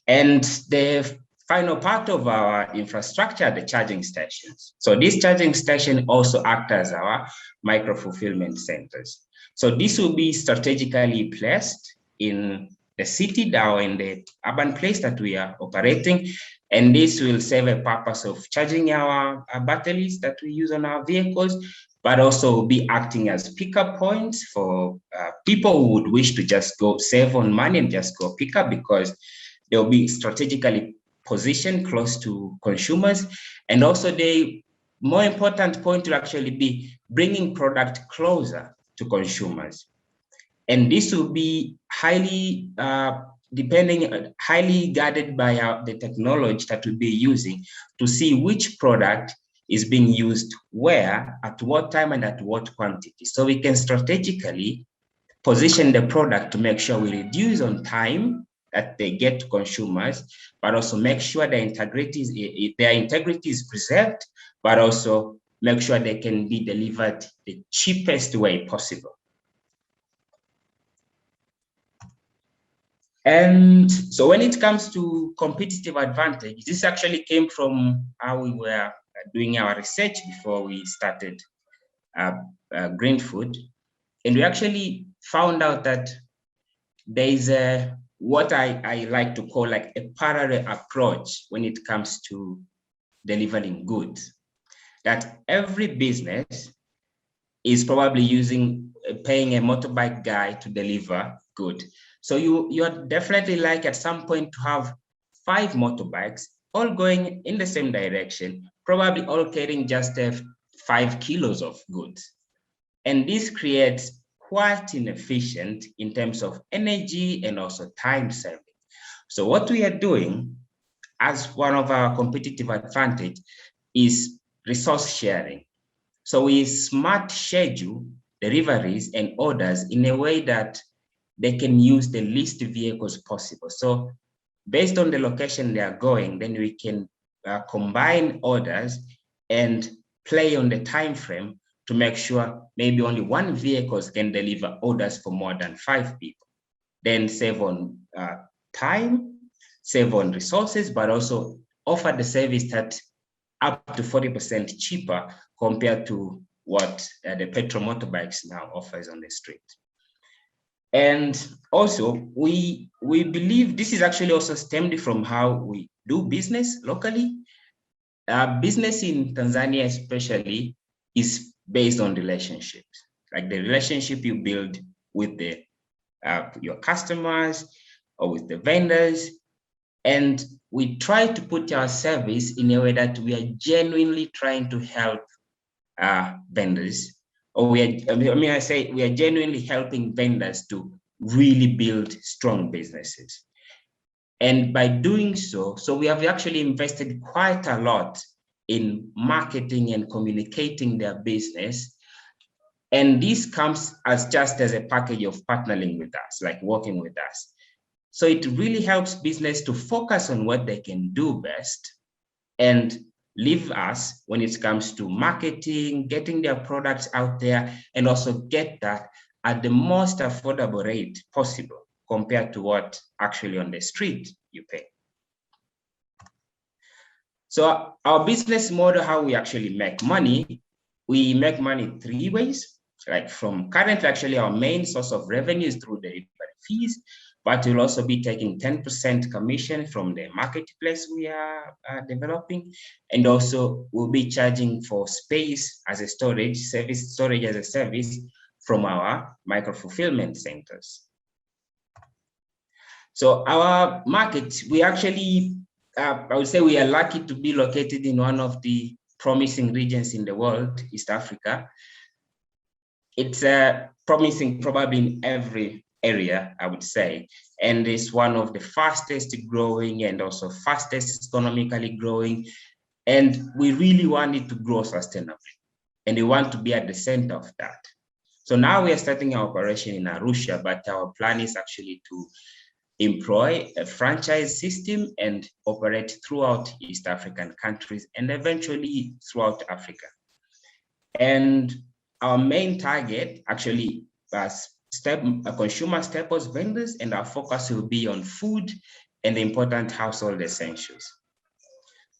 And the final part of our infrastructure, the charging stations. So these charging stations also act as our micro-fulfillment centers. So this will be strategically placed in the city or in the urban place that we are operating. And this will serve a purpose of charging our batteries that we use on our vehicles, but also be acting as pickup points for people who would wish to just go save on money and just go pick up, because they'll be strategically positioned close to consumers. And also the more important point will actually be bringing product closer to consumers. And this will be highly highly guided by the technology that we'll be using to see which product is being used where, at what time, and at what quantity. So we can strategically position the product to make sure we reduce on time that they get to consumers, but also make sure their integrity is preserved, but also make sure they can be delivered the cheapest way possible. And so when it comes to competitive advantage, this actually came from how we were doing our research before we started Greenfield. And we actually found out that there is what I like to call like a parallel approach when it comes to delivering goods. That every business is probably paying a motorbike guy to deliver goods. So you're definitely like at some point to have 5 motorbikes all going in the same direction, probably all carrying just 5 kilos of goods. And this creates quite inefficient in terms of energy and also time saving. So what we are doing as one of our competitive advantage is resource sharing. So we smart schedule deliveries and orders in a way that they can use the least vehicles possible. So based on the location they are going, then we can combine orders and play on the time frame to make sure maybe only 1 vehicle can deliver orders for more than 5 people. Then save on time, save on resources, but also offer the service that up to 40% cheaper compared to what the petrol motorbikes now offers on the street. And also, we believe this is actually also stemmed from how we do business locally. Business in Tanzania especially is based on relationships, like the relationship you build with your customers or with the vendors. And we try to put our service in a way that we are genuinely trying to help vendors, or we are genuinely helping vendors to really build strong businesses. And by doing so we have actually invested quite a lot in marketing and communicating their business. And this comes as just as a package of partnering with us, like working with us. So it really helps business to focus on what they can do best and leave us when it comes to marketing, getting their products out there, and also get that at the most affordable rate possible compared to what actually on the street you pay. So our business model, how we actually make money, we make money 3 ways. Like from currently, actually our main source of revenue is through delivery fees, but we'll also be taking 10% commission from the marketplace we are developing. And also we'll be charging for space as a storage as a service from our micro-fulfillment centers. So our market, we actually, I would say we are lucky to be located in one of the promising regions in the world, East Africa. It's promising probably in every area, I would say, and it's one of the fastest growing and also fastest economically growing. And we really want it to grow sustainably, and we want to be at the center of that. So now we are starting our operation in Arusha, but our plan is actually to employ a franchise system and operate throughout East African countries and eventually throughout Africa. And our main target actually was consumer staples vendors, and our focus will be on food and important household essentials.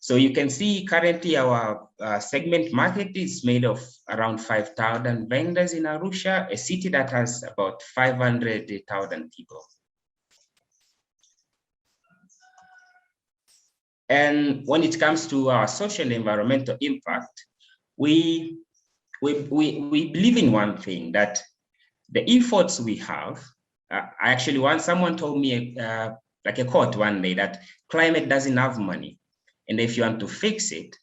So you can see currently our segment market is made of around 5,000 vendors in Arusha, a city that has about 500,000 people. And when it comes to our social and environmental impact, we believe in one thing, that the efforts we have, someone told me like a quote one day, that climate doesn't have money. And if you want to fix it,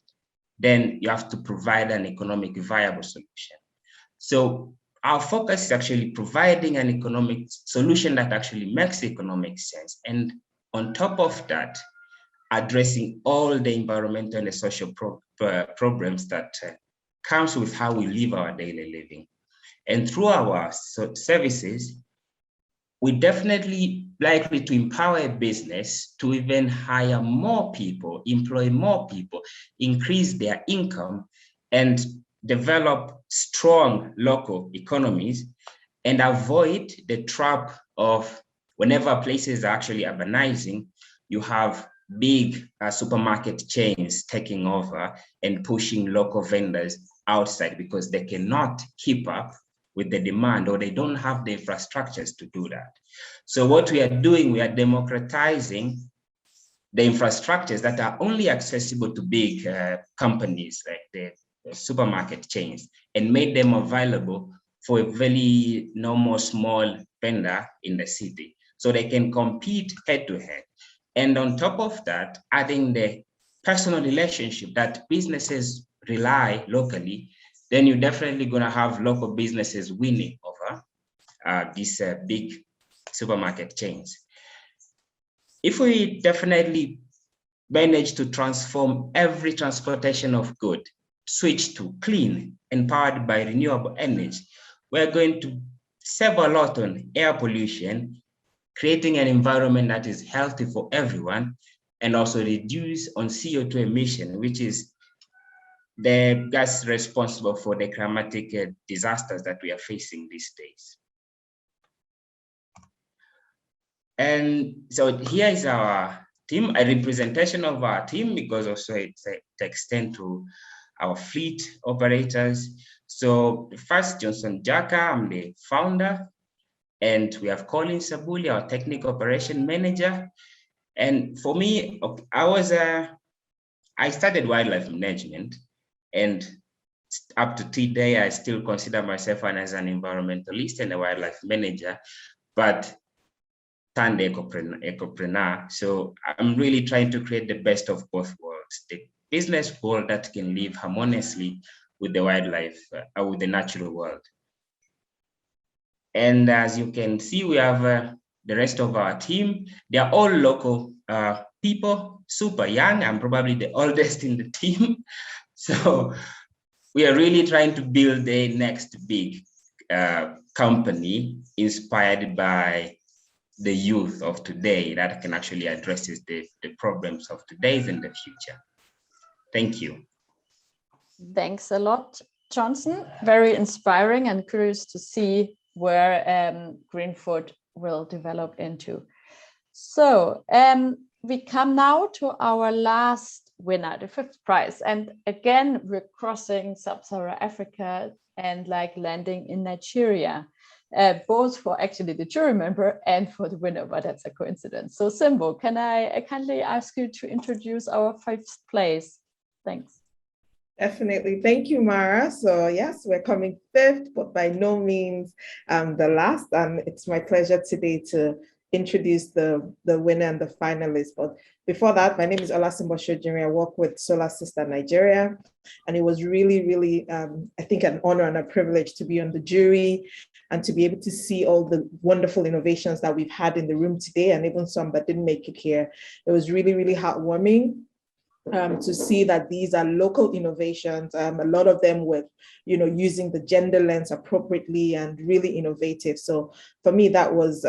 then you have to provide an economic viable solution. So our focus is actually providing an economic solution that actually makes economic sense. And on top of that, addressing all the environmental and the social problems that comes with how we live our daily living. And through our services, we definitely likely to empower a business to even hire more people, employ more people, increase their income, and develop strong local economies, and avoid the trap of whenever places are actually urbanizing, you have big supermarket chains taking over and pushing local vendors outside because they cannot keep up with the demand, or they don't have the infrastructures to do that. So what we are doing, we are democratizing the infrastructures that are only accessible to big companies like the supermarket chains, and made them available for a very normal small vendor in the city, so they can compete head to head. And on top of that, adding the personal relationship that businesses rely locally, then you're definitely going to have local businesses winning over these big supermarket chains. If we definitely manage to transform every transportation of goods, switch to clean and powered by renewable energy, we're going to save a lot on air pollution, creating an environment that is healthy for everyone, and also reduce on CO2 emission, which is the gas responsible for the climatic disasters that we are facing these days. And so here is our team, a representation of our team, because also it extends to our fleet operators. So first, Johnson Jaka, I'm the founder, and we have Colin Sabuli, our technical operation manager. And for me, I started wildlife management, and up to today, I still consider myself as an environmentalist and a wildlife manager, but turned ecopreneur. So I'm really trying to create the best of both worlds, the business world that can live harmoniously with the wildlife, with the natural world. And as you can see, we have the rest of our team. They are all local people, super young. I'm probably the oldest in the team. So we are really trying to build a next big company inspired by the youth of today that can actually address the problems of today and the future. Thank you. Thanks a lot, Johnson. Very inspiring, and curious to see where Greenfield will develop into. So we come now to our last winner, the fifth prize. And again, we're crossing Sub-Saharan Africa and landing in Nigeria, both for actually the jury member and for the winner, but that's a coincidence. So Simbo, can I kindly ask you to introduce our fifth place? Thanks. Definitely. Thank you, Mara. So yes, we're coming fifth, but by no means the last. And it's my pleasure today to introduce the winner and the finalists. But before that, my name is Olasimbo Shojiri. I work with Solar Sister Nigeria. And it was really, really, I think, an honor and a privilege to be on the jury. and to be able to see all the wonderful innovations that we've had in the room today, and even some that didn't make it here. It was really, really heartwarming to see that these are local innovations, a lot of them with, using the gender lens appropriately and really innovative. So for me, that was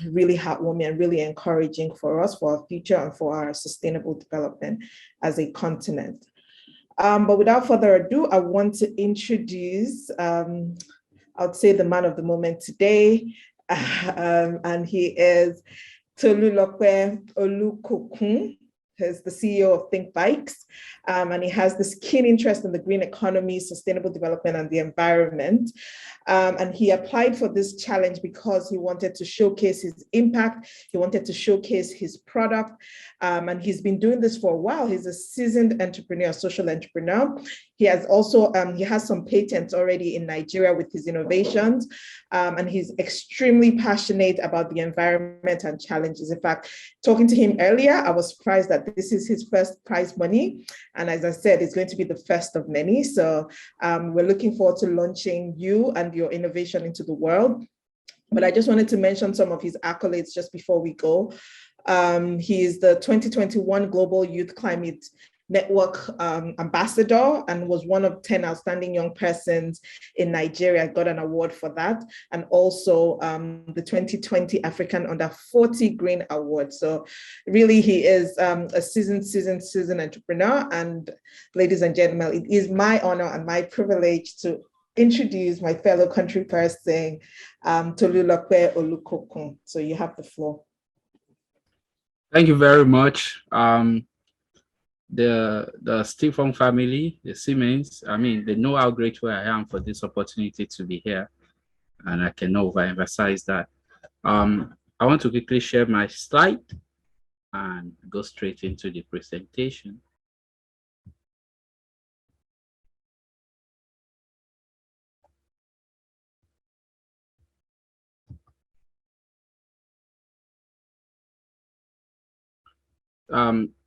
really heartwarming and really encouraging for us, for our future and for our sustainable development as a continent. But without further ado, I want to introduce, I would say, the man of the moment today, and he is Tolulope Olukokun. He's the CEO of Think Bikes, and he has this keen interest in the green economy, sustainable development, and the environment. And he applied for this challenge because he wanted to showcase his impact. He wanted to showcase his product. And he's been doing this for a while. He's a seasoned entrepreneur, social entrepreneur. He has also, he has some patents already in Nigeria with his innovations. And he's extremely passionate about the environment and challenges. In fact, talking to him earlier, I was surprised that this is his first prize money. And as I said, it's going to be the first of many. So we're looking forward to launching you and your innovation into the world. But I just wanted to mention some of his accolades just before we go. He is the 2021 Global Youth Climate Network ambassador and was one of 10 outstanding young persons in Nigeria, got an award for that, and also the 2020 African Under 40 Green Award. So really he is a seasoned entrepreneur. And ladies and gentlemen, it is my honor and my privilege to introduce my fellow country person, Tolulope Olukokun. So you have the floor. Thank you very much. The Stiftung family, the Siemens, they know how grateful I am for this opportunity to be here, and I cannot overemphasize that. I want to quickly share my slide and go straight into the presentation.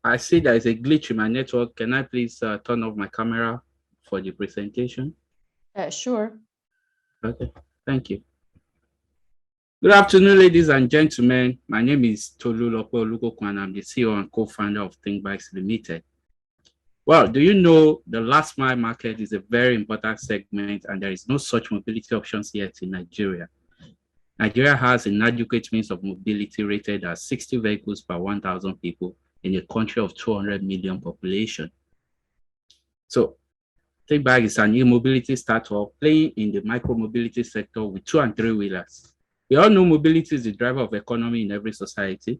I see there is a glitch in my network. Can I please turn off my camera for the presentation? Sure. Okay, thank you. Good afternoon, ladies and gentlemen. My name is Tolulope Olukokun, and I'm the CEO and co-founder of Think Bikes Limited. Well, do you know the last mile market is a very important segment, and there is no such mobility options yet in Nigeria. Nigeria has inadequate means of mobility rated as 60 vehicles per 1,000 people in a country of 200 million population. So Think Bike is an e-mobility startup playing in the micro-mobility sector with 2- and 3-wheelers. We all know mobility is the driver of economy in every society.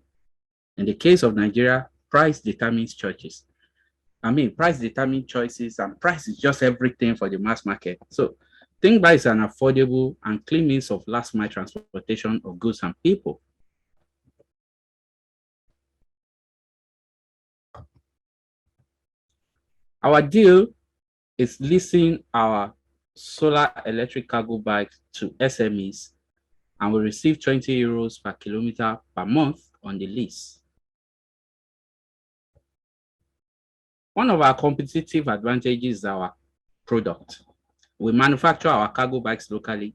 In the case of Nigeria, price determines choices. Price determines choices, and price is just everything for the mass market. So Think Bike is an affordable and clean means of last mile transportation of goods and people. Our deal is leasing our solar electric cargo bikes to SMEs, and we receive 20 euros per kilometer per month on the lease. One of our competitive advantages is our product. We manufacture our cargo bikes locally.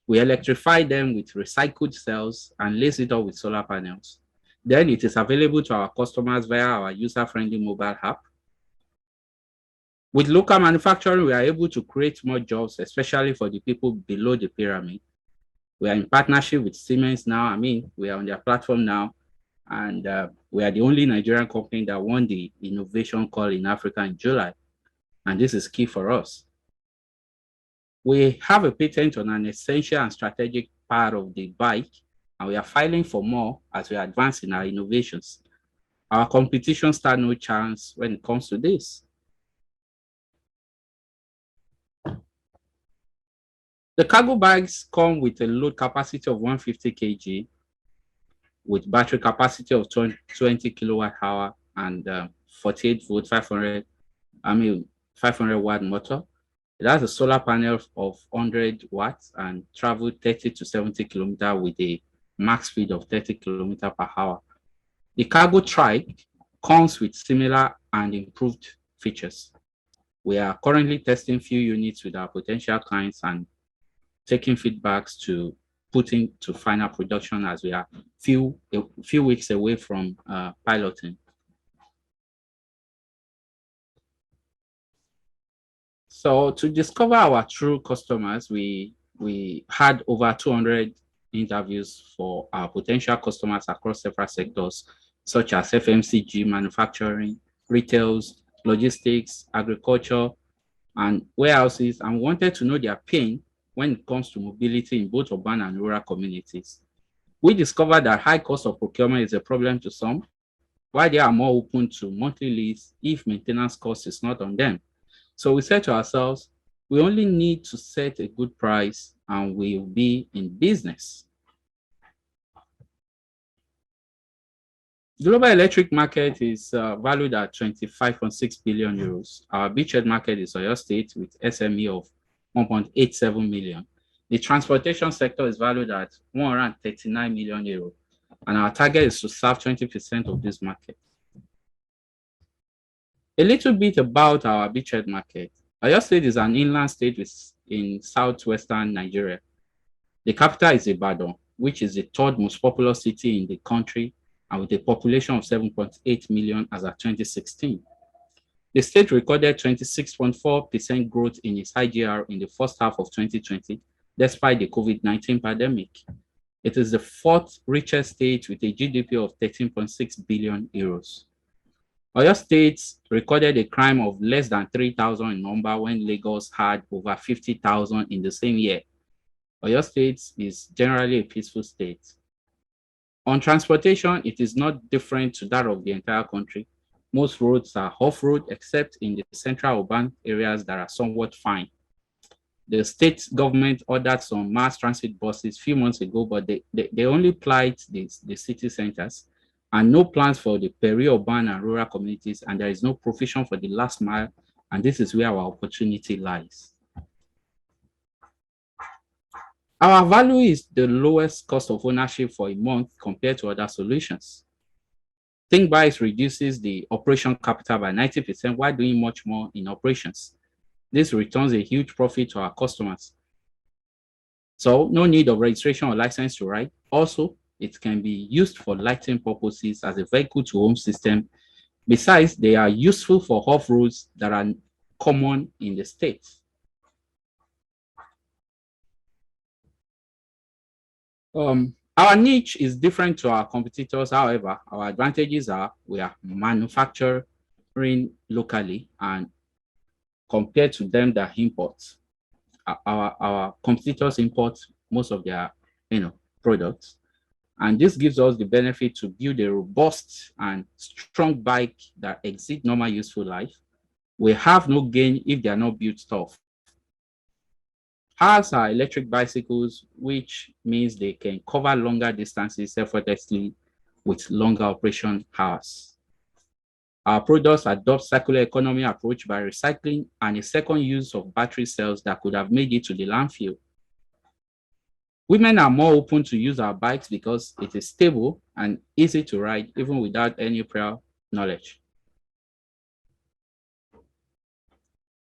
We electrify them with recycled cells and lace it up with solar panels. Then it is available to our customers via our user-friendly mobile app. With local manufacturing, we are able to create more jobs, especially for the people below the pyramid. We are in partnership with Siemens now. We are on their platform now. And we are the only Nigerian company that won the innovation call in Africa in July. And this is key for us. We have a patent on an essential and strategic part of the bike, and we are filing for more as we advance in our innovations. Our competition stand no chance when it comes to this. The cargo bags come with a load capacity of 150 kg, with battery capacity of 20 kilowatt hour and 48 volt 500 watt motor. It has a solar panel of 100 watts and travel 30 to 70 kilometers with a max speed of 30 kilometers per hour. The cargo trike comes with similar and improved features. We are currently testing few units with our potential clients, and taking feedbacks to putting to final production as we are a few weeks away from piloting. So to discover our true customers, we had over 200 interviews for our potential customers across several sectors, such as FMCG, manufacturing, retails, logistics, agriculture, and warehouses, and wanted to know their pain when it comes to mobility in both urban and rural communities. We discovered that high cost of procurement is a problem to some, while they are more open to monthly lease if maintenance cost is not on them. So we said to ourselves, we only need to set a good price and we'll be in business. The global electric market is valued at 25.6 billion euros. Our beachhead market is Oyo State with SME of 1.87 million. The transportation sector is valued at 139 million euros, and our target is to serve 20% of this market. A little bit about our beachhead market. Oyo State is an inland state in southwestern Nigeria. The capital is Ibadan, which is the third most populous city in the country, and with a population of 7.8 million as of 2016. The state recorded 26.4% growth in its IGR in the first half of 2020, despite the COVID-19 pandemic. It is the fourth richest state with a GDP of 13.6 billion euros. Oyo State recorded a crime of less than 3,000 in number when Lagos had over 50,000 in the same year. Oyo State is generally a peaceful state. On transportation, it is not different to that of the entire country. Most roads are off-road, except in the central urban areas that are somewhat fine. The state government ordered some mass transit buses a few months ago, but they only plied the city centers, and no plans for the peri-urban and rural communities, and there is no provision for the last mile, and this is where our opportunity lies. Our value is the lowest cost of ownership for a month compared to other solutions. ThinkBytes reduces the operation capital by 90% while doing much more in operations. This returns a huge profit to our customers. So no need of registration or license to ride. Also, it can be used for lighting purposes as a vehicle-to-home system. Besides, they are useful for off-roads that are common in the state. Our niche is different to our competitors. However, our advantages are we are manufacturing locally, and compared to them that import, our competitors import most of their products. And this gives us the benefit to build a robust and strong bike that exceeds normal useful life. We have no gain if they are not built tough. Ours are electric bicycles, which means they can cover longer distances effortlessly with longer operation hours. Our products adopt circular economy approach by recycling and a second use of battery cells that could have made it to the landfill. Women are more open to use our bikes because it is stable and easy to ride even without any prior knowledge.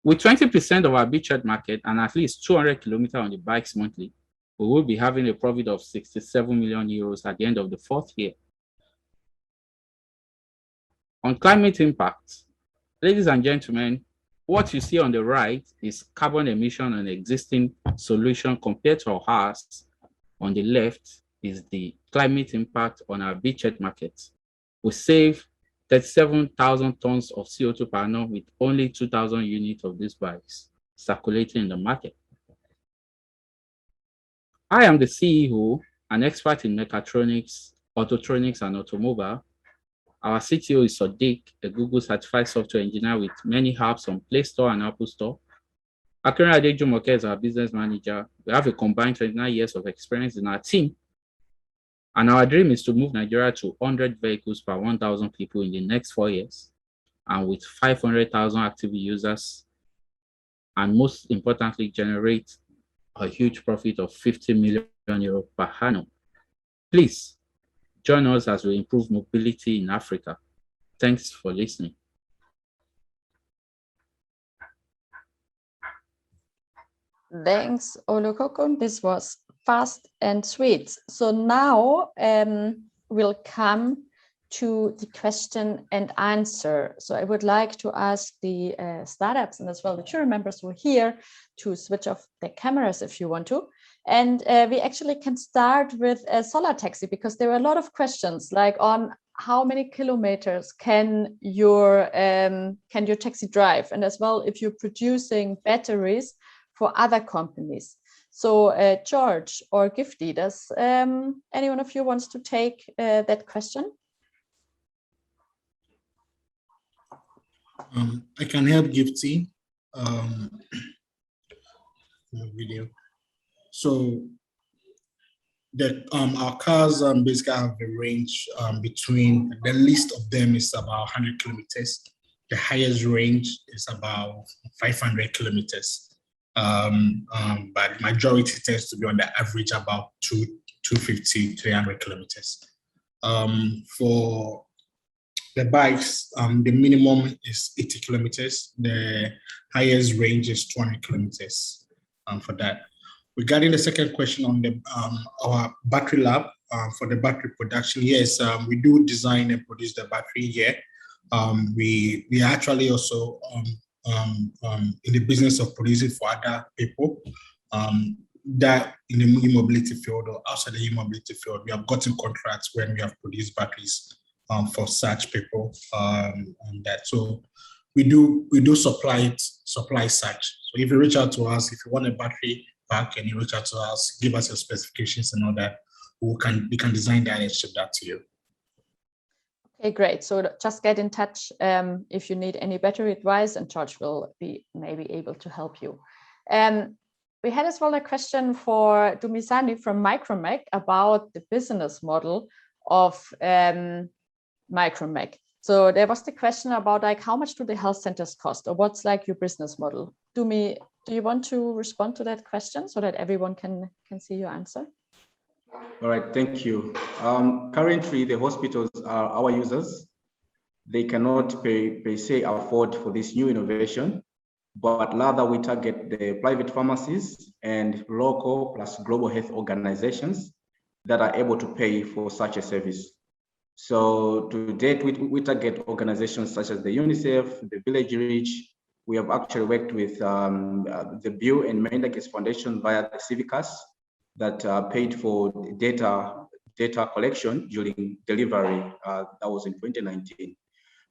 With 20% of our beachhead market and at least 200 kilometers on the bikes monthly, we will be having a profit of 67 million euros at the end of the fourth year. On climate impact, ladies and gentlemen, what you see on the right is carbon emission on existing solution compared to ours. On the left is the climate impact on our beachhead market. We save 37,000 tons of CO2 per annum with only 2,000 units of these bikes circulating in the market. I am the CEO, an expert in mechatronics, autotronics, and automobile. Our CTO is Sadiq, a Google certified software engineer with many apps on Play Store and Apple Store. Akinrin Adejumoke is our business manager. We have a combined 29 years of experience in our team. And our dream is to move Nigeria to 100 vehicles per 1,000 people in the next 4 years, and with 500,000 active users, and most importantly, generate a huge profit of 50 million euros per annum. Please join us as we improve mobility in Africa. Thanks for listening. Thanks, Olokokun. This was fast and sweet. So now we'll come to the question and answer. So I would like to ask the startups and as well the jury members who are here to switch off their cameras if you want to. And we actually can start with a solar taxi because there are a lot of questions like on how many kilometers can your taxi drive, and as well if you're producing batteries for other companies. So George or Gifty, does any one of you wants to take that question? I can help Gifty. Video. So our cars basically have a range between, the least of them is about 100 kilometers. The highest range is about 500 kilometers. But majority tends to be on the average about 250, 300 kilometers. For the bikes, the minimum is 80 kilometers. The highest range is 200 kilometers for that. Regarding the second question on the our battery lab for the battery production, yes, we do design and produce the battery here. We actually also in the business of producing for other people that in the e-mobility field or outside the e-mobility field. We have gotten contracts when we have produced batteries for such people and that. So we do supply such. So if you reach out to us, if you want a battery pack and you reach out to us, give us your specifications and all that, we can design that and ship that to you. Okay, great. So just get in touch if you need any battery advice, and George will be maybe able to help you. We had as well a question for Dumisani from Micromech about the business model of Micromech. So there was the question about like how much do the health centers cost, or what's like your business model? Dumi, do you want to respond to that question so that everyone can see your answer? All right, thank you. Currently, the hospitals are our users. They cannot per se afford for this new innovation, but rather we target the private pharmacies and local plus global health organizations that are able to pay for such a service. So to date, we target organizations such as the UNICEF, the Village Reach. We have actually worked with the Bill and Melinda Gates Foundation via the Civicus that paid for data collection during delivery. That was in 2019.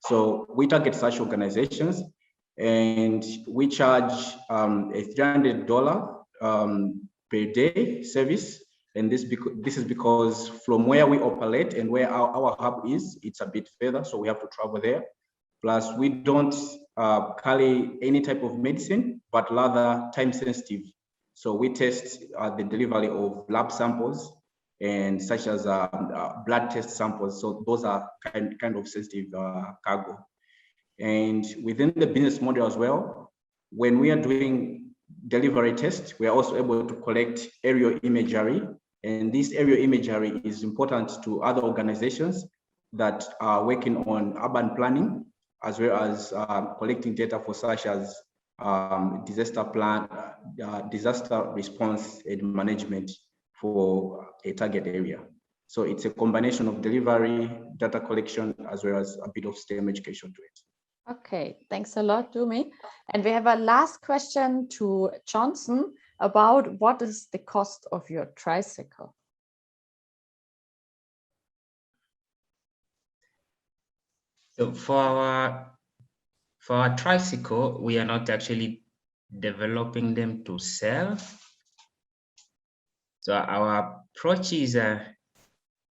So we target such organizations, and we charge a $300 per day service. And this is because from where we operate and where our hub is, it's a bit further, so we have to travel there. Plus, we don't carry any type of medicine, but rather time sensitive. So we test the delivery of lab samples and such as blood test samples. So those are kind of sensitive cargo. And within the business model as well, when we are doing delivery tests, we are also able to collect aerial imagery. And this aerial imagery is important to other organizations that are working on urban planning, as well as collecting data for such as disaster plan, disaster response and management for a target area. So it's a combination of delivery, data collection, as well as a bit of STEM education to it. Okay, thanks a lot, Dumi. And we have a last question to Johnson about what is the cost of your tricycle? So for our tricycle, we are not actually developing them to sell. So our approach is,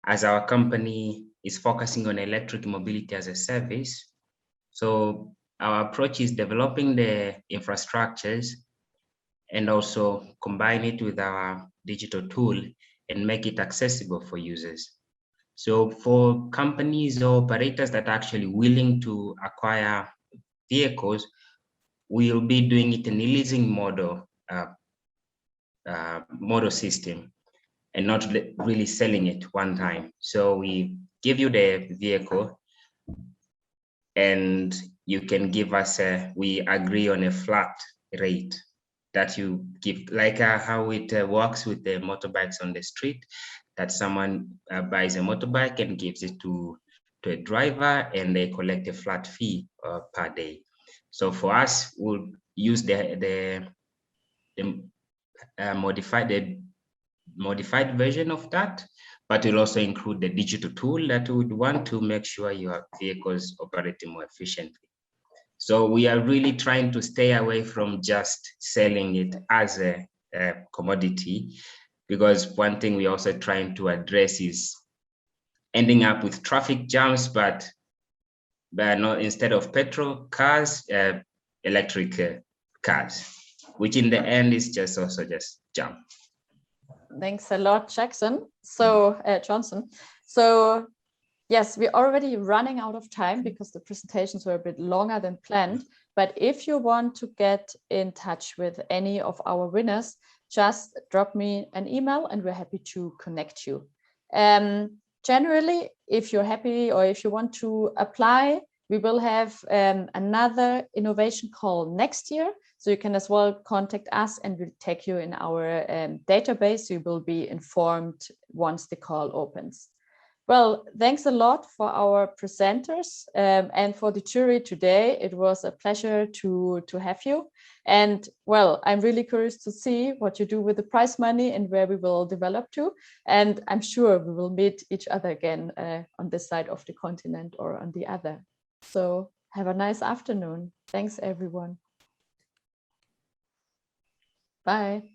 as our company is focusing on electric mobility as a service, so our approach is developing the infrastructures and also combine it with our digital tool and make it accessible for users. So for companies or operators that are actually willing to acquire vehicles, we'll be doing it in a leasing model system and not really selling it one time. So we give you the vehicle and you can give us we agree on a flat rate that you give, like how it works with the motorbikes on the street, that someone buys a motorbike and gives it to a driver, and they collect a flat fee per day. So for us, we'll use the modified version of that, but it'll also include the digital tool that we would want to make sure your vehicles operating more efficiently. So we are really trying to stay away from just selling it as a commodity, because one thing we're also trying to address is ending up with traffic jams, but not, instead of petrol cars, electric cars, which in the end is just also just jam. Thanks a lot, Jackson. So Johnson. So yes, we're already running out of time because the presentations were a bit longer than planned. But if you want to get in touch with any of our winners, just drop me an email and we're happy to connect you. Generally, if you're happy or if you want to apply, we will have another innovation call next year. So you can as well contact us and we'll take you in our database. You will be informed once the call opens. Well, thanks a lot for our presenters and for the jury today. It was a pleasure to have you. And well, I'm really curious to see what you do with the prize money and where we will develop to. And I'm sure we will meet each other again on this side of the continent or on the other. So have a nice afternoon. Thanks, everyone. Bye.